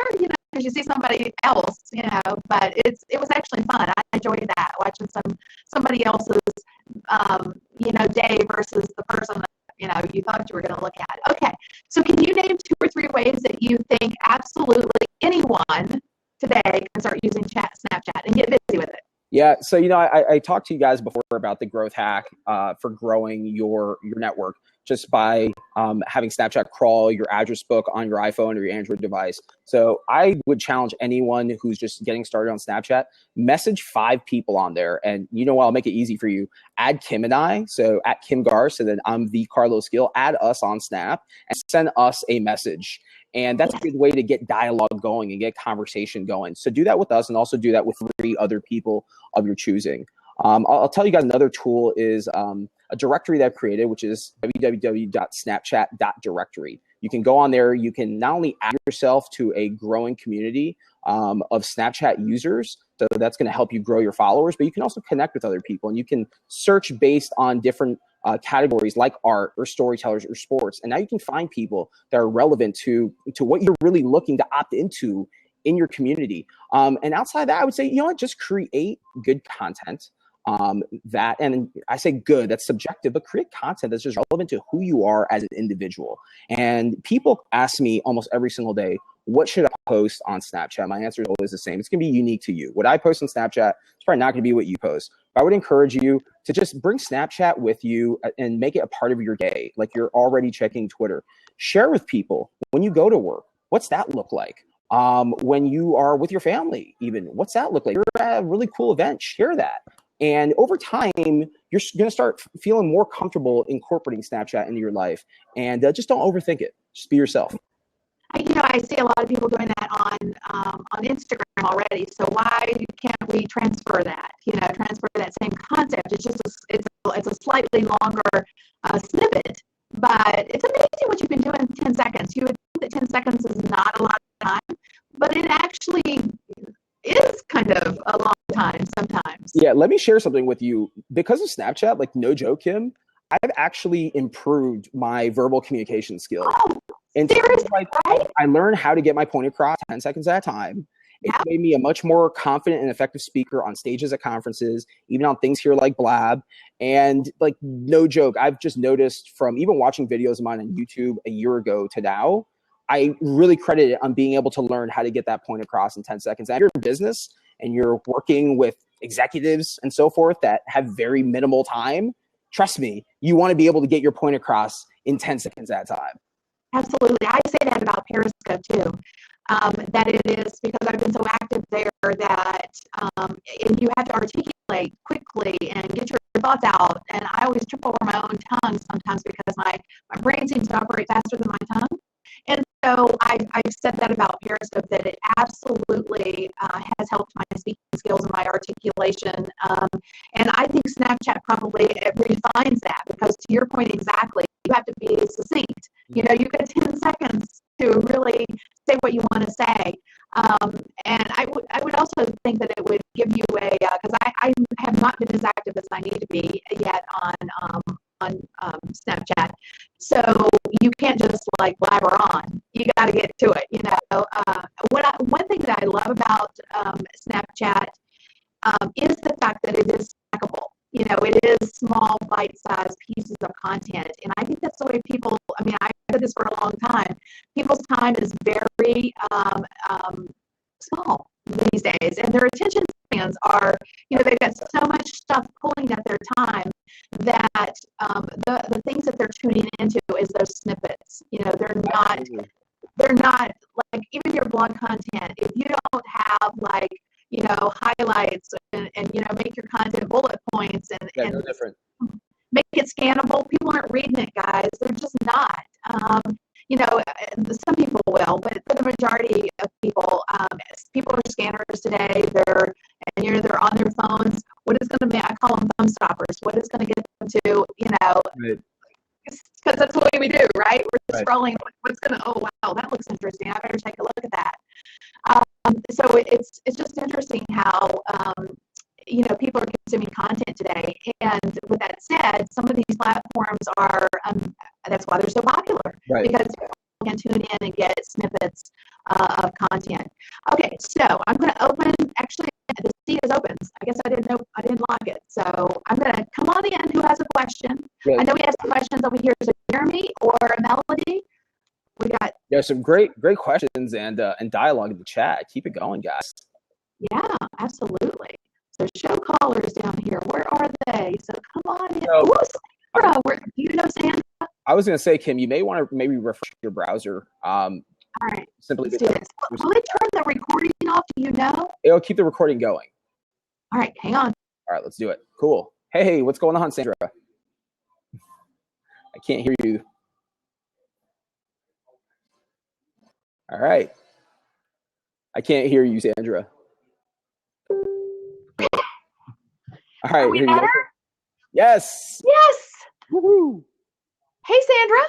Speaker 1: Because you see somebody else, but it was actually fun. I enjoyed that, watching somebody else's, day versus the person that, you thought you were going to look at. Okay. So can you name 2 or 3 ways that you think absolutely anyone today can start using Snapchat and get busy with it?
Speaker 2: Yeah. So, I talked to you guys before about the growth hack for growing your network just by having Snapchat crawl your address book on your iPhone or your Android device. So I would challenge anyone who's just getting started on Snapchat, message 5 people on there. And what, I'll make it easy for you. Add Kim and I. So at Kim Garce, and then I'm the Carlos Gill. Add us on Snap and send us a message. And that's a good way to get dialogue going and get conversation going. So do that with us, and also do that with 3 other people of your choosing. I'll tell you guys another tool is a directory that I've created, which is www.snapchat.directory. You can go on there. You can not only add yourself to a growing community of Snapchat users, so that's going to help you grow your followers, but you can also connect with other people, and you can search based on different categories like art or storytellers or sports. And now you can find people that are relevant to what you're really looking to opt into in your community. And outside of that, I would say, you know what, just create good content. And I say good, that's subjective, but create content that's just relevant to who you are as an individual. And people ask me almost every single day, what should I post on Snapchat? My answer is always the same. It's going to be unique to you. What I post on Snapchat is probably not going to be what you post. But I would encourage you to just bring Snapchat with you and make it a part of your day. Like you're already checking Twitter. Share with people when you go to work. What's that look like? When you are with your family, even, what's that look like? You're at a really cool event, share that. And over time, you're going to start feeling more comfortable incorporating Snapchat into your life. And just don't overthink it. Just be yourself.
Speaker 1: I see a lot of people doing that on Instagram already. So why can't we transfer that? Transfer that same concept. It's just it's a slightly longer snippet, but it's amazing what you can do in 10 seconds. You would think that 10 seconds is not a lot of time, but it actually is kind of a long time sometimes.
Speaker 2: Yeah, let me share something with you. Because of Snapchat, like no joke, Kim, I've actually improved my verbal communication skills.
Speaker 1: Oh,
Speaker 2: and
Speaker 1: seriously,
Speaker 2: like,
Speaker 1: right?
Speaker 2: I learned how to get my point across 10 seconds at a time. It made me a much more confident and effective speaker on stages at conferences, even on things here like Blab. And like, no joke, I've just noticed from even watching videos of mine on YouTube a year ago to now, I really credit it on being able to learn how to get that point across in 10 seconds. And if you're in business and you're working with executives and so forth that have very minimal time, trust me, you want to be able to get your point across in 10 seconds at a time.
Speaker 1: Absolutely. I say that about Periscope too. That it is because I've been so active there that and you have to articulate quickly and get your thoughts out. And I always trip over my own tongue sometimes because my brain seems to operate faster than my tongue. And so I've said that about Periscope, that it absolutely has helped my speaking skills and my articulation. And I think Snapchat probably refines that because, to your point exactly, you have to be succinct. You get 10 seconds to really say what you want to say. And I would also think that it would give you because I have not been as active as I need to be yet on Snapchat. So you can't just like blabber on. You got to get to it. One thing that I love about Snapchat is the fact that it is snackable. It is small, bite-sized pieces of content. And I think that's the way people, I've said this for a long time, people's time is very small these days. And their attention spans are, they've got so much stuff pulling at their time that the things that they're tuning into is those snippets. They're not like, even your blog content, if you don't have like, highlights and make your content bullet points and
Speaker 2: no different.
Speaker 1: Make it scannable. People aren't reading it, guys. They're just not. Some people will, but for the majority of people, people are scanners today. They're on their phones. What is going to be? I call them thumb stoppers. What is going to get them to,
Speaker 2: Right.
Speaker 1: Because that's the way we do, right? We're just
Speaker 2: Right.
Speaker 1: scrolling. What's going to? Oh wow, that looks interesting. I better take a look at that. So it's just interesting how people are consuming content today. And with that said, some of these platforms are that's why they're so popular,
Speaker 2: Right.
Speaker 1: because people can tune in and get snippets of content. Okay, so I'm going to open. Actually, the seat is open. I guess I didn't lock it. So I'm going to come on in. Who has a question?
Speaker 2: Right.
Speaker 1: I know we have some questions over here. So Jeremy or Melody? We got
Speaker 2: some great questions and dialogue in the chat. Keep it going, guys.
Speaker 1: Yeah, absolutely. So show callers down here. Where are they? So come on in.
Speaker 2: So,
Speaker 1: Sandra. Do you know Sandra?
Speaker 2: I was going to say, Kim, you may want to maybe refresh your browser.
Speaker 1: All right.
Speaker 2: Simply
Speaker 1: Let's do this. Will it turn the recording off? Do you know?
Speaker 2: It'll keep the recording going.
Speaker 1: All right, hang on.
Speaker 2: All right, let's do it. Cool. Hey, what's going on, Sandra? I can't hear you. All right. I can't hear you, Sandra. All right.
Speaker 1: Are we better?
Speaker 2: Yes.
Speaker 1: Yes.
Speaker 2: Woohoo.
Speaker 1: Hey, Sandra.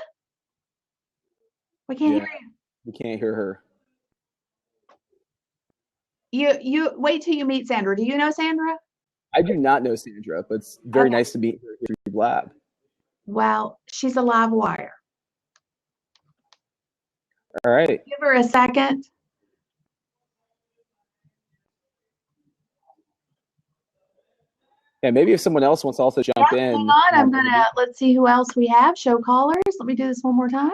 Speaker 1: We can't
Speaker 2: Yeah,
Speaker 1: hear
Speaker 2: we can't hear her.
Speaker 1: you. You wait till you meet Sandra. Do you know Sandra?
Speaker 2: I do not know Sandra, but it's very
Speaker 1: Okay.
Speaker 2: nice to meet her here at Lab.
Speaker 1: Well, she's a live wire.
Speaker 2: All right.
Speaker 1: Give her a second.
Speaker 2: Yeah, maybe if someone else wants to also jump
Speaker 1: Yeah, hang
Speaker 2: in.
Speaker 1: on. I'm gonna let's see who else we have. Show callers. Let me do this one more time.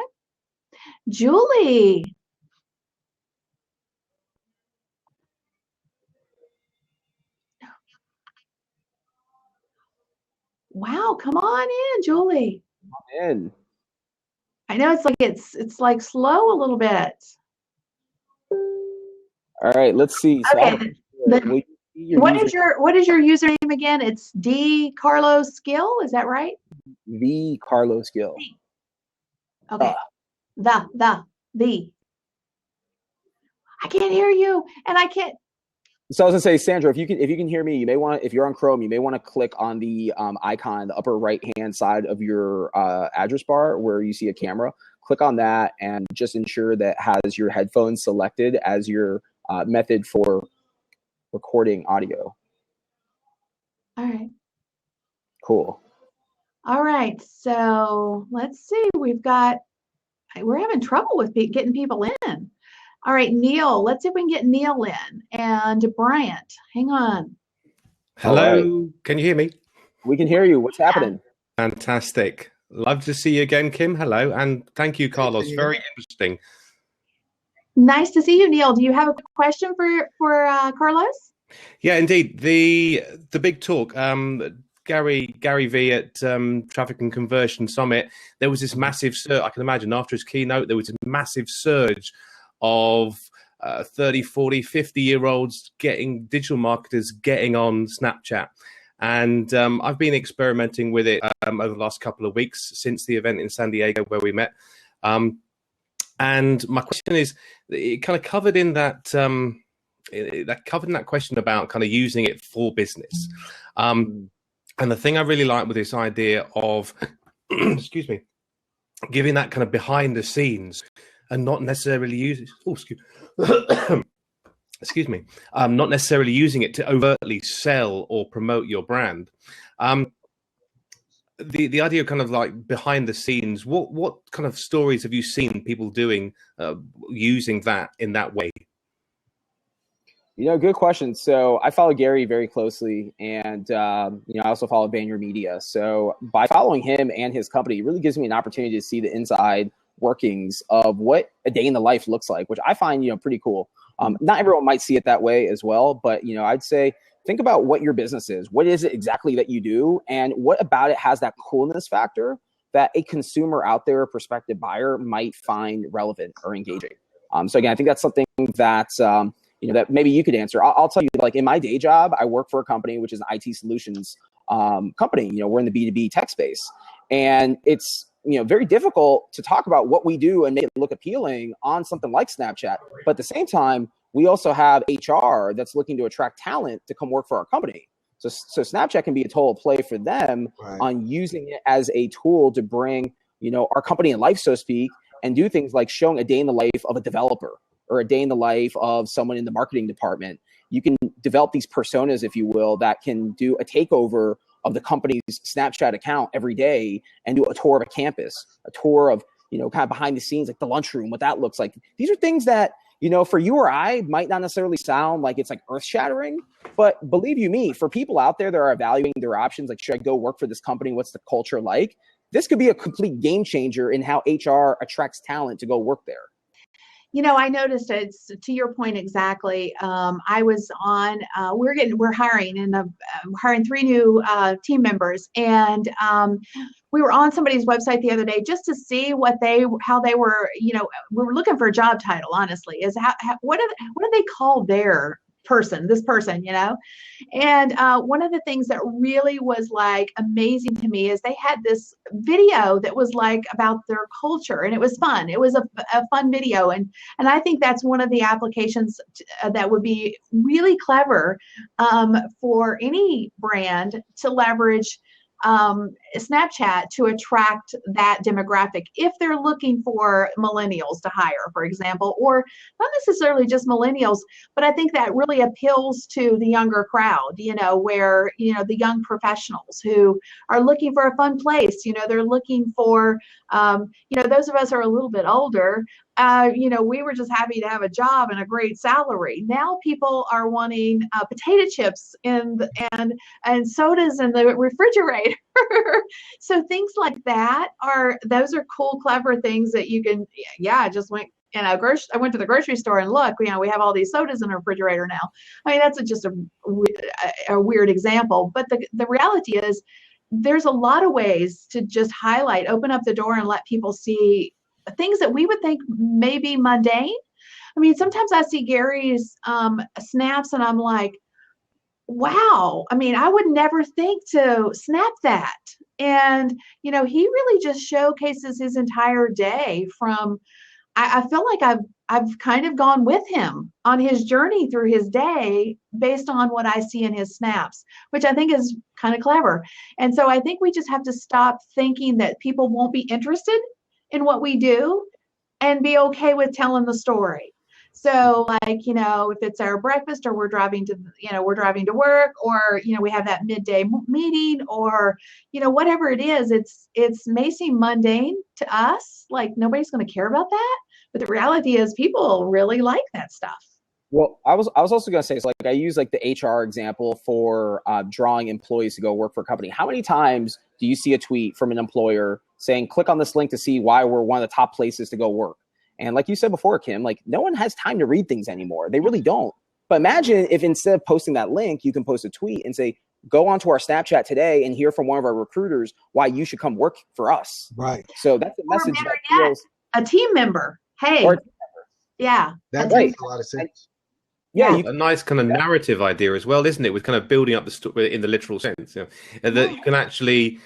Speaker 1: Julie. Wow, come on in, Julie.
Speaker 2: In.
Speaker 1: I know it's like slow a little bit.
Speaker 2: All right, let's see. So
Speaker 1: Okay. What is your username again? It's D Carlos Skill, is that right?
Speaker 2: The Carlos Gill.
Speaker 1: Okay. The. I can't hear you, and I can't.
Speaker 2: So I was gonna say, Sandra, if you can hear me, you may want to, if you're on Chrome, you may want to click on the icon, the upper right hand side of your address bar where you see a camera. Click on that and just ensure that has your headphones selected as your method for recording audio.
Speaker 1: All right.
Speaker 2: Cool.
Speaker 1: All right. So let's see. We're having trouble with getting people in. All right, Neil. Let's see if we can get Neil in. And Bryant, hang on.
Speaker 3: Hello,
Speaker 2: right.
Speaker 3: Can you hear me?
Speaker 2: We can hear you. What's happening?
Speaker 3: Fantastic. Love to see you again, Kim. Hello, and thank you, Carlos. Very interesting.
Speaker 1: Nice to see you, Neil. Do you have a question for Carlos?
Speaker 3: Yeah, indeed. The big talk. Gary V at Traffic and Conversion Summit. There was this massive surge. I can imagine after his keynote, there was a massive surge of 30, 40, 50-year-olds digital marketers getting on Snapchat. And I've been experimenting with it over the last couple of weeks since the event in San Diego where we met. And my question is, it kind of covered in that question about kind of using it for business. And the thing I really like with this idea of, excuse me, giving that kind of behind the scenes and not necessarily using, excuse me, not necessarily using it to overtly sell or promote your brand. The idea of kind of like behind the scenes, what kind of stories have you seen people doing using that in that way?
Speaker 2: Good question. So I follow Gary very closely, and I also follow VaynerMedia. So by following him and his company, it really gives me an opportunity to see the inside workings of what a day in the life looks like, which I find pretty cool. Not everyone might see it that way as well, but I'd say think about what your business is. What is it exactly that you do, and what about it has that coolness factor that a consumer out there, a prospective buyer, might find relevant or engaging. So again, I think that's something that that maybe you could answer. I'll tell you, like in my day job, I work for a company which is an IT solutions company. We're in the B2B tech space, and it's very difficult to talk about what we do and make it look appealing on something like Snapchat. But at the same time, we also have HR that's looking to attract talent to come work for our company. So Snapchat can be a total play for them on using it as a tool to bring our company in life, so to speak, and do things like showing a day in the life of a developer or a day in the life of someone in the marketing department. You can develop these personas, if you will, that can do a takeover of the company's Snapchat account every day and do a tour of a campus, a tour of, kind of behind the scenes, like the lunchroom, what that looks like. These are things that, for you or I might not necessarily sound like it's like earth shattering, but believe you me, for people out there that are evaluating their options, like, should I go work for this company? What's the culture like? This could be a complete game changer in how HR attracts talent to go work there.
Speaker 1: I noticed it's to your point exactly. I was on. We're hiring hiring 3 new team members, and we were on somebody's website the other day just to see how they were. We were looking for a job title. Honestly, is what do they call this person? And one of the things that really was like amazing to me is they had this video that was like about their culture, and it was fun. It was a fun video, and I think that's one of the applications that would be really clever for any brand to leverage Snapchat to attract that demographic if they're looking for millennials to hire, for example, or not necessarily just millennials, but I think that really appeals to the younger crowd, where, the young professionals who are looking for a fun place, they're looking for, those of us who are a little bit older, we were just happy to have a job and a great salary. Now people are wanting potato chips and sodas in the refrigerator. So things like that those are cool, clever things that you can. Yeah, I just went. I went to the grocery store and look. We have all these sodas in the refrigerator now. I mean, that's just a weird example, but the reality is, there's a lot of ways to just open up the door and let people see things that we would think may be mundane. I mean, sometimes I see Gary's snaps and I'm like, wow. I mean, I would never think to snap that. And, he really just showcases his entire day from, I feel like I've kind of gone with him on his journey through his day based on what I see in his snaps, which I think is kind of clever. And so I think we just have to stop thinking that people won't be interested in what we do and be okay with telling the story. So if it's our breakfast or we're driving to work, or, we have that midday meeting, or, whatever it is, it may seem mundane to us. Like nobody's going to care about that. But the reality is people really like that stuff.
Speaker 2: Well, I was also going to say, I use the HR example for drawing employees to go work for a company. How many times do you see a tweet from an employer saying, click on this link to see why we're one of the top places to go work? And like you said before, Kim, no one has time to read things anymore. They really don't. But imagine if instead of posting that link, you can post a tweet and say, go onto our Snapchat today and hear from one of our recruiters why you should come work for us.
Speaker 4: Right.
Speaker 2: So that's a message that feels
Speaker 1: a team member. Hey. Yeah.
Speaker 4: That makes a lot of sense.
Speaker 2: Yeah,
Speaker 3: a nice kind of narrative idea as well, isn't it? With kind of building up the story in the literal sense, and that you can actually,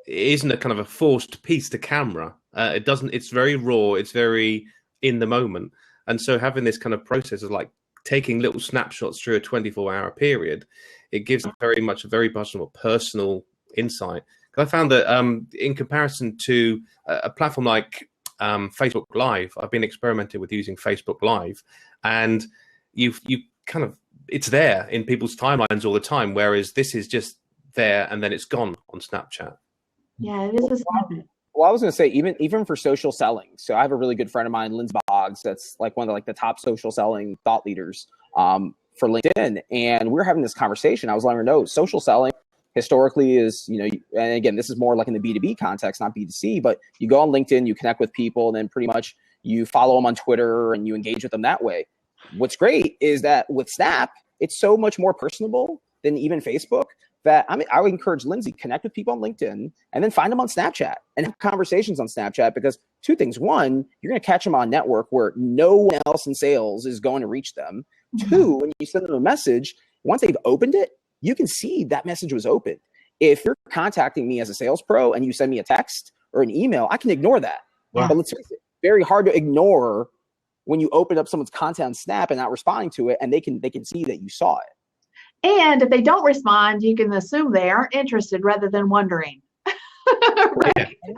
Speaker 3: it isn't a kind of a forced piece to camera. It doesn't. It's very raw. It's very in the moment, and so having this kind of process of taking little snapshots through a 24-hour period, it gives very much a more personal insight. Because I found that in comparison to a platform like Facebook Live, I've been experimenting with using Facebook Live, and you kind of, it's there in people's timelines all the time, whereas this is just there and then it's gone on Snapchat.
Speaker 1: Yeah, it is a snippet.
Speaker 2: Well, I was going to say, even for social selling. So I have a really good friend of mine, Lindsay Boggs, that's one of the top social selling thought leaders for LinkedIn. And we were having this conversation. I was letting her know social selling historically is, and again, this is more in the B2B context, not B2C, but you go on LinkedIn, you connect with people, and then pretty much you follow them on Twitter and you engage with them that way. What's great is that with Snap, it's so much more personable than even Facebook that I would encourage Lindsay, connect with people on LinkedIn and then find them on Snapchat and have conversations on Snapchat, because two things. One, you're going to catch them on a network where no one else in sales is going to reach them. Mm-hmm. Two, when you send them a message, once they've opened it, you can see that message was opened. If you're contacting me as a sales pro and you send me a text or an email, I can ignore that. Wow. But let's face it, very hard to ignore when you open up someone's content on Snap and not responding to it, and they can see that you saw it.
Speaker 1: And if they don't respond, you can assume they aren't interested rather than wondering.
Speaker 2: Right. Yeah.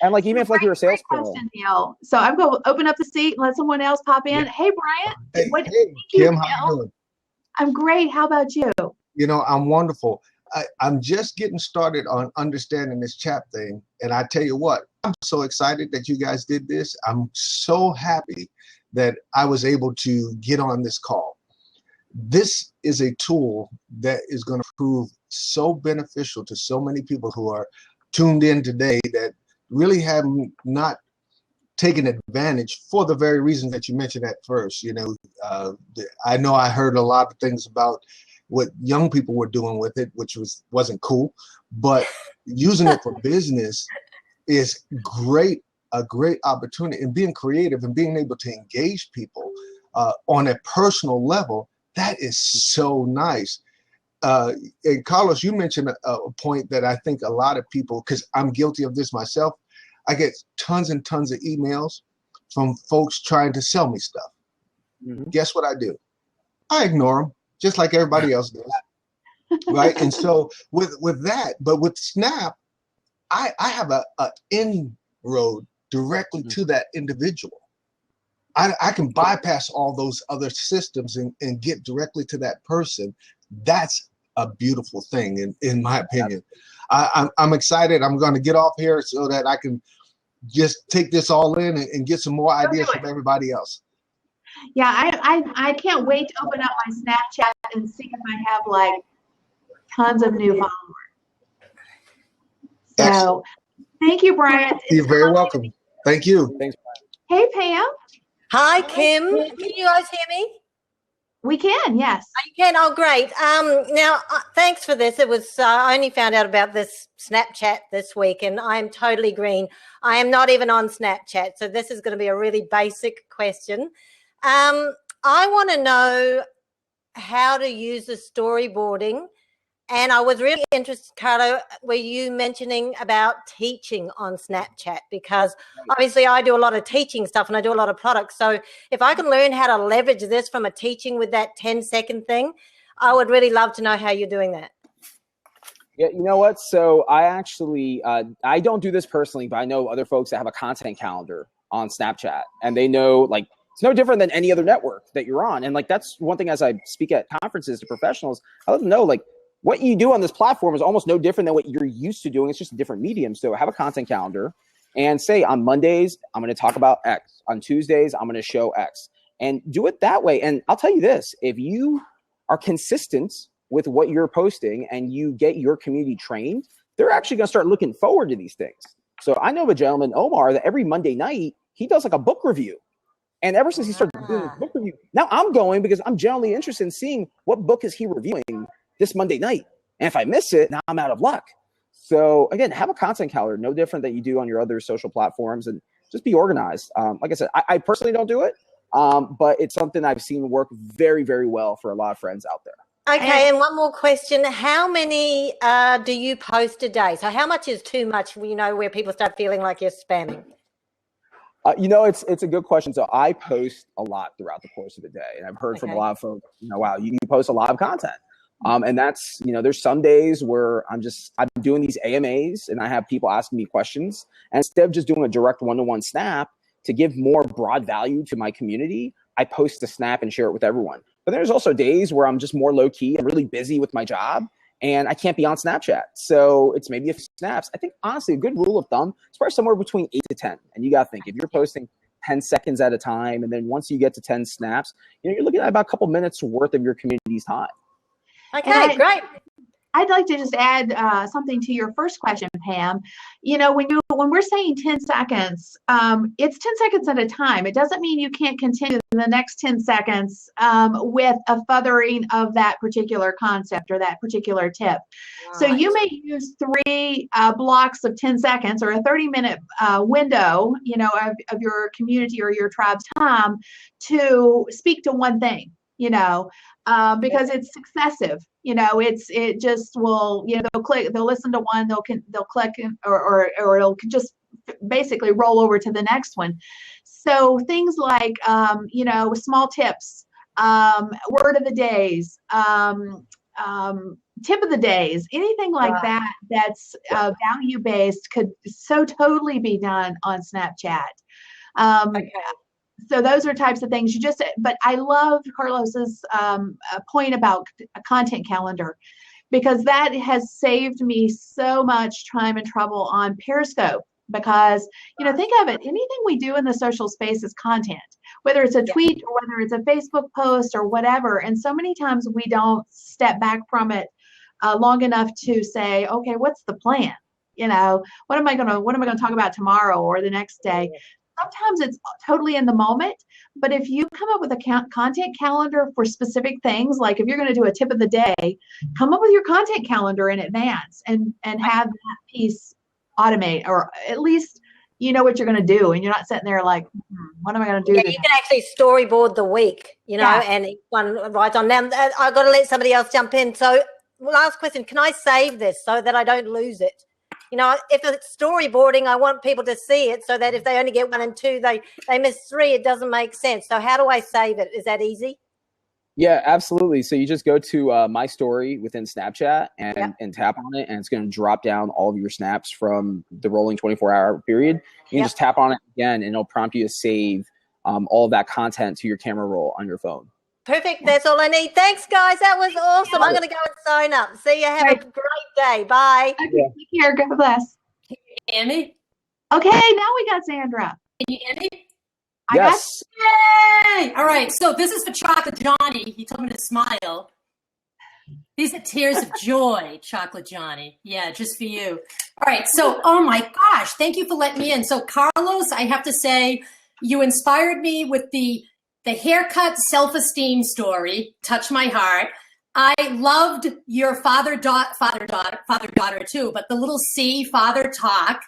Speaker 2: And even if you're a sales pro.
Speaker 1: Neil. So I'm going to open up the seat and let someone else pop in. Yeah. Hey, Brian.
Speaker 4: Hey, Kim, how you doing?
Speaker 1: I'm great. How about you?
Speaker 4: I'm wonderful. I'm just getting started on understanding this chat thing. And I tell you what, I'm so excited that you guys did this. I'm so happy that I was able to get on this call. This is a tool that is going to prove so beneficial to so many people who are tuned in today that really have not taken advantage for the very reasons that you mentioned at first. I know I heard a lot of things about what young people were doing with it, which wasn't cool, but using it for business is a great opportunity, and being creative and being able to engage people on a personal level. That is so nice. And Carlos, you mentioned a point that I think a lot of people, because I'm guilty of this myself, I get tons and tons of emails from folks trying to sell me stuff. Mm-hmm. Guess what I do? I ignore them, just like everybody else does. right? And so with that, but with Snap, I have a inroad directly to that individual. I can bypass all those other systems and get directly to that person. That's a beautiful thing, in my opinion. I'm excited. I'm going to get off here so that I can just take this all in and get some more ideas from everybody else.
Speaker 1: Yeah, I can't wait to open up my Snapchat and see if I have like tons of new followers. So
Speaker 4: Excellent.
Speaker 1: thank you, Brian.
Speaker 4: You're very welcome. Thank you.
Speaker 2: Thanks.
Speaker 1: Hey, Pam.
Speaker 5: Hi, Kim. Can you guys hear me?
Speaker 1: We can, yes.
Speaker 5: Oh, you can. Oh, great. Now, thanks for this. It was I only found out about this Snapchat this week, and I'm totally green. I am not even on Snapchat, so this is going to be a really basic question. I want to know how to use the storyboarding. And I was really interested, Carlo, were you mentioning about teaching on Snapchat? Because obviously I do a lot of teaching stuff and I do a lot of products. So if I can learn how to leverage this from a teaching with that 10-second thing, I would really love to know how you're doing that.
Speaker 2: Yeah, you know what? So I actually, I don't do this personally, but I know other folks that have a content calendar on Snapchat, and they know, like, it's no different than any other network that you're on. And like, that's one thing as I speak at conferences to professionals, I let them know, like, what you do on this platform is almost no different than what you're used to doing. It's just a different medium. So have a content calendar and say on Mondays, I'm going to talk about X. On Tuesdays, I'm going to show X, and do it that way. And I'll tell you this, if you are consistent with what you're posting and you get your community trained, they're actually going to start looking forward to these things. So I know of a gentleman, Omar, that every Monday night, he does like a book review. And ever since he started doing this book review, now I'm going because I'm generally interested in seeing what book is he reviewing this Monday night. And if I miss it, now I'm out of luck. So again, have a content calendar, no different that you do on your other social platforms, and just be organized. Like I said, I personally don't do it, but it's something I've seen work very, very well for a lot of friends out there.
Speaker 5: Okay, and one more question. How many do you post a day? So how much is too much, you know, where people start feeling like you're spamming?
Speaker 2: You know, it's a good question. So I post a lot throughout the course of the day, and I've heard from a lot of folks, you know, wow, you post a lot of content. And that's, you know, there's some days where I'm doing these AMAs and I have people asking me questions, and instead of just doing a direct one-to-one snap to give more broad value to my community, I post a snap and share it with everyone. But there's also days where I'm just more low key. I'm really busy with my job and I can't be on Snapchat. So it's maybe a few snaps. I think honestly, a good rule of thumb is probably somewhere between 8 to 10. And you got to think, if you're posting 10 seconds at a time, and then once you get to 10 snaps, you know, you're looking at about a couple minutes worth of your community's time.
Speaker 5: Okay, great.
Speaker 1: I'd like to just add something to your first question, Pam. You know, when we're saying 10 seconds, it's 10 seconds at a time. It doesn't mean you can't continue the next 10 seconds with a furthering of that particular concept or that particular tip. Right. So you may use 3 blocks of 10 seconds or a 30-minute window, you know, of your community or your tribe's time to speak to one thing, you know, because it's successive. You know, it just will, you know, they'll listen to one, they'll click or it'll just basically roll over to the next one. So things like, you know, small tips, word of the days, tip of the days, anything like that that's value based could so totally be done on Snapchat. So those are types of things but I love Carlos's point about a content calendar, because that has saved me so much time and trouble on Periscope, because, you know, think of it, anything we do in the social space is content, whether it's a tweet or whether it's a Facebook post or whatever. And so many times we don't step back from it long enough to say, okay, what's the plan? You know, what am I going to talk about tomorrow or the next day? Sometimes it's totally in the moment, but if you come up with a content calendar for specific things, like if you're going to do a tip of the day, come up with your content calendar in advance and have that piece automate, or at least you know what you're going to do, and you're not sitting there like, what am I going to do?
Speaker 5: Yeah, you can actually storyboard the week, you know, and each one writes on. Now, I've got to let somebody else jump in. So last question, can I save this so that I don't lose it? You know, if it's storyboarding, I want people to see it so that if they only get 1 and 2, they miss 3, it doesn't make sense. So how do I save it? Is that easy?
Speaker 2: Yeah, absolutely. So you just go to My Story within Snapchat and tap on it, and it's going to drop down all of your snaps from the rolling 24-hour period. You can just tap on it again, and it'll prompt you to save all of that content to your camera roll on your phone.
Speaker 5: Perfect. That's all I need. Thanks, guys. That was awesome. I'm going to go and sign up. See you. Have a great day. Bye.
Speaker 1: Okay, take care. God bless.
Speaker 6: Can you hear me?
Speaker 1: Okay, now we got Sandra.
Speaker 6: Can you hear me?
Speaker 2: Yes.
Speaker 6: Yay! All right, so this is for Chocolate Johnny. He told me to smile. These are tears of joy, Chocolate Johnny. Yeah, just for you. All right, so, oh my gosh, thank you for letting me in. So, Carlos, I have to say, you inspired me with the haircut self-esteem story. Touched my heart. I loved your father-daughter too, but the little C, father talk.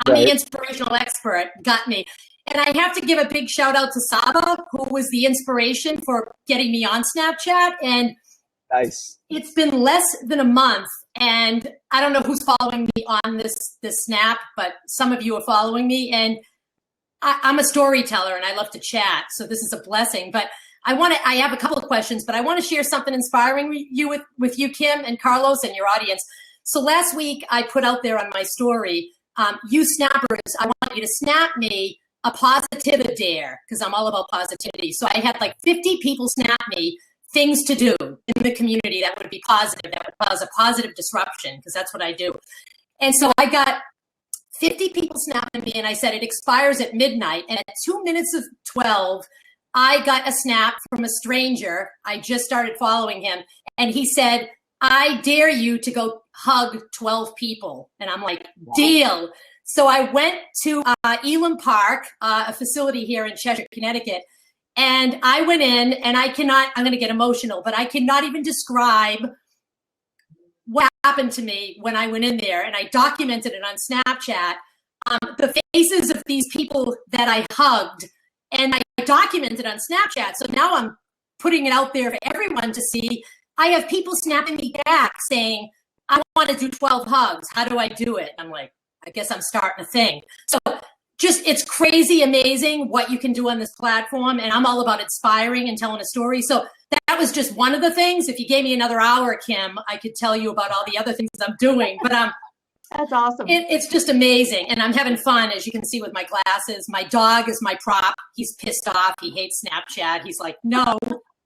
Speaker 6: I'm the inspirational expert. Got me. And I have to give a big shout out to Saba, who was the inspiration for getting me on Snapchat. And
Speaker 2: nice.
Speaker 6: It's been less than a month, and I don't know who's following me on this Snap, but some of you are following me. And I'm a storyteller, and I love to chat, so this is a blessing. But I have a couple of questions, but I want to share something inspiring with you, Kim and Carlos, and your audience. So last week, I put out there on my story, you snappers, I want you to snap me a positivity dare, because I'm all about positivity. So I had like 50 people snap me things to do in the community that would be positive, that would cause a positive disruption, because that's what I do. And so I got 50 people snapping me, and I said it expires at midnight. And at 2 minutes of 12, I got a snap from a stranger. I just started following him, and he said, I dare you to go hug 12 people. And I'm like, deal. So I went to Elam Park, a facility here in Cheshire, Connecticut, and I went in, and I'm going to get emotional, but I cannot even describe what happened to me when I went in there, and I documented it on Snapchat, the faces of these people that I hugged, and I documented on Snapchat. So now I'm putting it out there for everyone to see. I have people snapping me back saying, I want to do 12 hugs. How do I do it? I'm like, I guess I'm starting a thing. So just, it's crazy amazing what you can do on this platform. And I'm all about inspiring and telling a story. So that was just one of the things. If you gave me another hour, Kim, I could tell you about all the other things I'm doing. But
Speaker 1: that's awesome.
Speaker 6: It's just amazing. And I'm having fun, as you can see with my glasses. My dog is my prop. He's pissed off. He hates Snapchat. He's like, no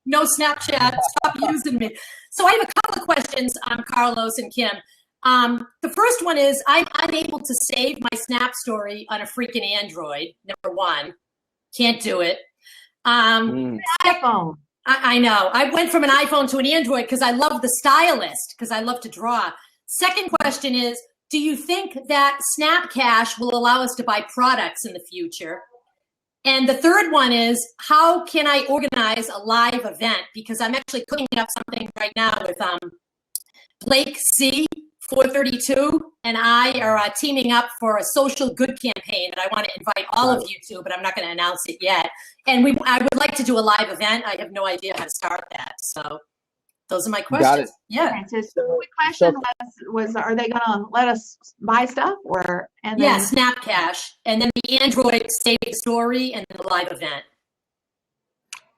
Speaker 6: Snapchat. Stop using me. So I have a couple of questions, Carlos and Kim. The first one is, I'm unable to save my Snap story on a freaking Android. Number one, can't do it.
Speaker 1: iPhone.
Speaker 6: I know. I went from an iPhone to an Android because I love the stylist, because I love to draw. Second question is, do you think that Snap Cash will allow us to buy products in the future? And the third one is, how can I organize a live event? Because I'm actually cooking up something right now with Blake C. 432 and I are teaming up for a social good campaign that I want to invite all of you to, but I'm not going to announce it yet. And I would like to do a live event. I have no idea how to start that. So those are my questions.
Speaker 2: Got it.
Speaker 6: Yeah.
Speaker 1: Okay, so the quick question was, are they going to let us buy stuff
Speaker 6: yeah, Snap Cash, and then the Android save the story and the live event?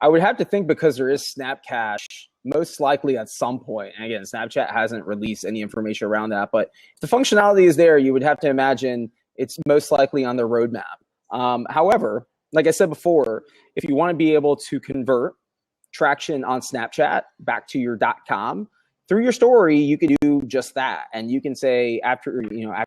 Speaker 2: I would have to think, because there is Snap Cash, most likely at some point. And again, Snapchat hasn't released any information around that, but if the functionality is there, you would have to imagine it's most likely on their roadmap. However, like I said before, if you want to be able to convert traction on Snapchat back to your .com through your story, you could do just that. And you can say, after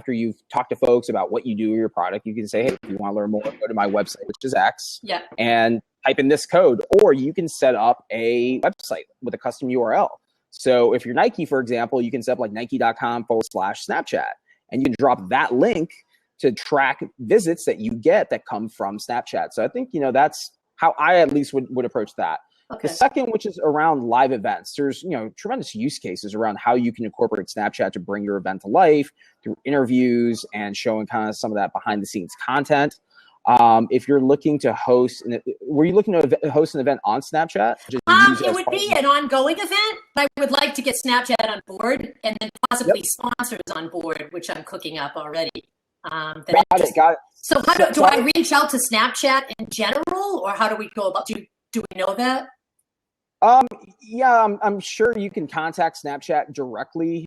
Speaker 2: you've talked to folks about what you do with your product, you can say, hey, if you want to learn more, go to my website, which is X.
Speaker 6: Yeah. And
Speaker 2: type in this code, or you can set up a website with a custom URL. So if you're Nike, for example, you can set up like nike.com/Snapchat, and you can drop that link to track visits that you get that come from Snapchat. So I think, that's how I at least would approach that. Okay. The second, which is around live events, there's, tremendous use cases around how you can incorporate Snapchat to bring your event to life through interviews and showing kind of some of that behind the scenes content. If you're looking to host, were you looking to host an event on Snapchat?
Speaker 6: It would be an ongoing event. I would like to get Snapchat on board, and then possibly sponsors on board, which I'm cooking up already.
Speaker 2: Got it.
Speaker 6: So how do I reach out to Snapchat in general, or how do we go about? Do we know that?
Speaker 2: Yeah, I'm sure you can contact Snapchat directly.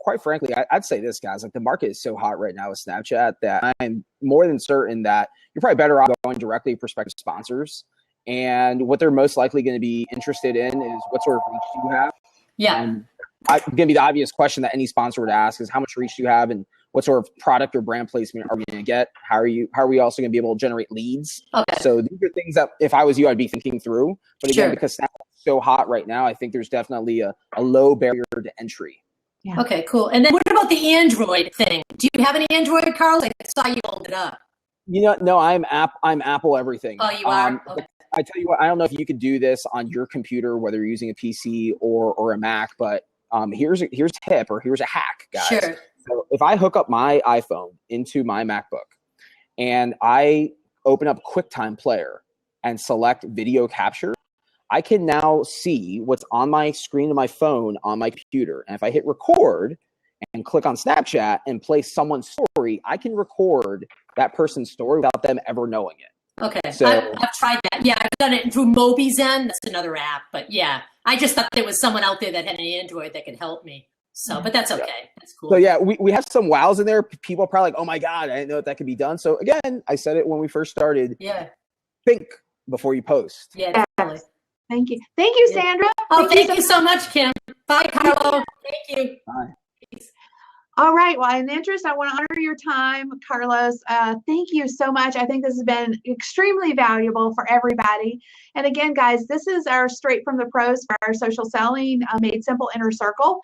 Speaker 2: Quite frankly, I'd say this, guys, like the market is so hot right now with Snapchat that I'm more than certain that you're probably better off going directly to prospective sponsors. And what they're most likely going to be interested in is what sort of reach do you have.
Speaker 6: Yeah.
Speaker 2: Going to be the obvious question that any sponsor would ask is how much reach do you have and what sort of product or brand placement are we going to get? How are we also going to be able to generate leads?
Speaker 6: Okay.
Speaker 2: So these are things that if I was you, I'd be thinking through. But again, because Snapchat's so hot right now, I think there's definitely a low barrier to entry.
Speaker 6: Yeah. Okay, cool. And then what about the Android thing? Do you have any Android, Carl? I saw you hold it up.
Speaker 2: No, I'm Apple everything.
Speaker 6: Oh, you are? Okay.
Speaker 2: I tell you what, I don't know if you could do this on your computer, whether you're using a PC or a Mac, but here's a tip or here's a hack, guys.
Speaker 6: Sure.
Speaker 2: So if I hook up my iPhone into my MacBook and I open up QuickTime Player and select video capture, I can now see what's on my screen of my phone on my computer. And if I hit record and click on Snapchat and play someone's story, I can record that person's story without them ever knowing it.
Speaker 6: Okay,
Speaker 2: so,
Speaker 6: I've tried that. Yeah, I've done it through MobiZen. That's another app. But yeah, I just thought there was someone out there that had an Android that could help me. So, but that's okay. Yeah. That's cool.
Speaker 2: So yeah, we have some wows in there. People are probably like, oh my God, I didn't know that could be done. So again, I said it when we first started.
Speaker 6: Yeah.
Speaker 2: Think before you post.
Speaker 6: Yeah, definitely.
Speaker 1: Thank you. Thank you, Sandra.
Speaker 6: Oh, thank you so much, Kim. Bye, Carlo. Thank you.
Speaker 2: Bye.
Speaker 6: Peace.
Speaker 1: All right. Well, in the interest, I want to honor your time, Carlos. Thank you so much. I think this has been extremely valuable for everybody. And again, guys, this is our Straight from the Pros for our social selling made simple inner circle.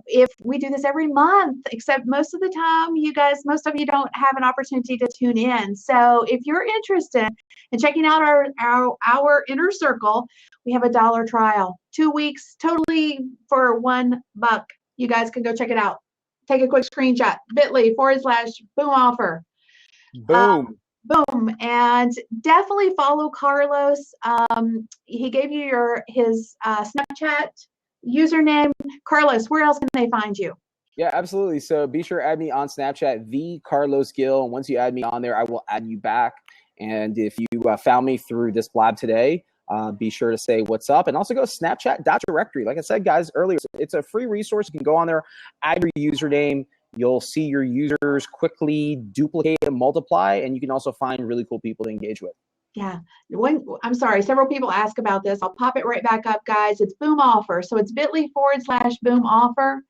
Speaker 1: If we do this every month, except most of the time, most of you don't have an opportunity to tune in. So if you're interested in checking out our inner circle, we have a $1 trial, 2 weeks, totally for $1. You guys can go check it out. Take a quick screenshot, bit.ly/boom offer.
Speaker 2: Boom.
Speaker 1: Boom. And definitely follow Carlos. He gave you his Snapchat username. Carlos, where else can they find you?
Speaker 2: Yeah, absolutely. So be sure to add me on Snapchat, the Carlos Gill. And once you add me on there, I will add you back. And if you found me through this blab today, be sure to say what's up and also go snapchat.directory. Like I said, guys, earlier, it's a free resource. You can go on there, add your username. You'll see your users quickly duplicate and multiply, and you can also find really cool people to engage with.
Speaker 1: Yeah. I'm sorry, several people ask about this. I'll pop it right back up, guys. It's Boom Offer. So it's bit.ly/boom offer.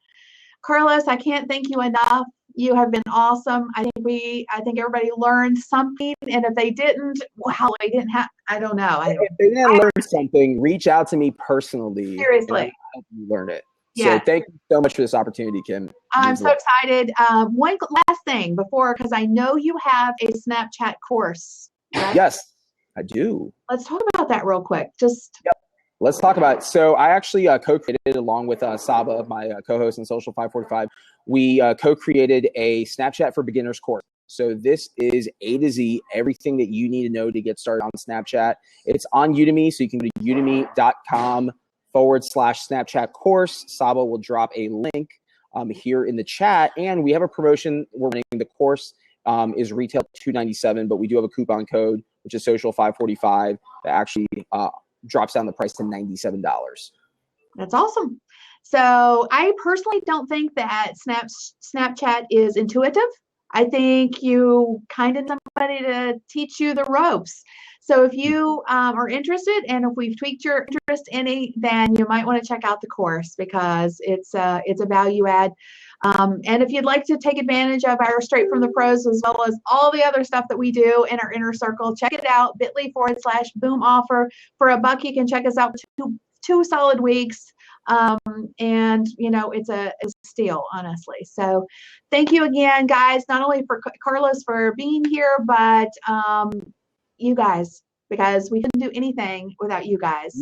Speaker 1: Carlos, I can't thank you enough. You have been awesome. I think everybody learned something, and if they didn't, well, they didn't have. I don't know.
Speaker 2: If they didn't learn something, reach out to me personally.
Speaker 1: Seriously,
Speaker 2: and I'll help you learn it.
Speaker 1: Yeah.
Speaker 2: So thank you so much for this opportunity, Kim.
Speaker 1: I'm so excited. One last thing because I know you have a Snapchat course. Right?
Speaker 2: Yes, I do.
Speaker 1: Let's talk about that real quick.
Speaker 2: Yep. Let's talk about it. So I actually co-created along with Saba, my co-host in Social 545. We co-created a Snapchat for Beginners course. So this is A to Z, everything that you need to know to get started on Snapchat. It's on Udemy, so you can go to udemy.com/Snapchat course. Saba will drop a link here in the chat. And we have a promotion. We're running the course is retail $297, but we do have a coupon code, which is Social 545, that actually drops down the price to $97.
Speaker 1: That's awesome. So I personally don't think that Snapchat is intuitive. I think you kind of need somebody to teach you the ropes. So if you are interested, and if we've tweaked your interest any, then you might want to check out the course because it's a value add. And if you'd like to take advantage of our Straight from the Pros as well as all the other stuff that we do in our inner circle, check it out, bit.ly/boom offer. For $1, you can check us out for two solid weeks. And it's a steal, honestly. So thank you again, guys, not only for Carlos for being here, but you guys, because we couldn't do anything without you guys.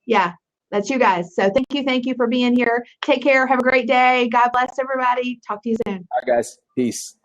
Speaker 1: Yeah, that's you guys. So thank you for being here. Take care. Have a great day. God bless everybody. Talk to you soon.
Speaker 2: All right, guys. Peace.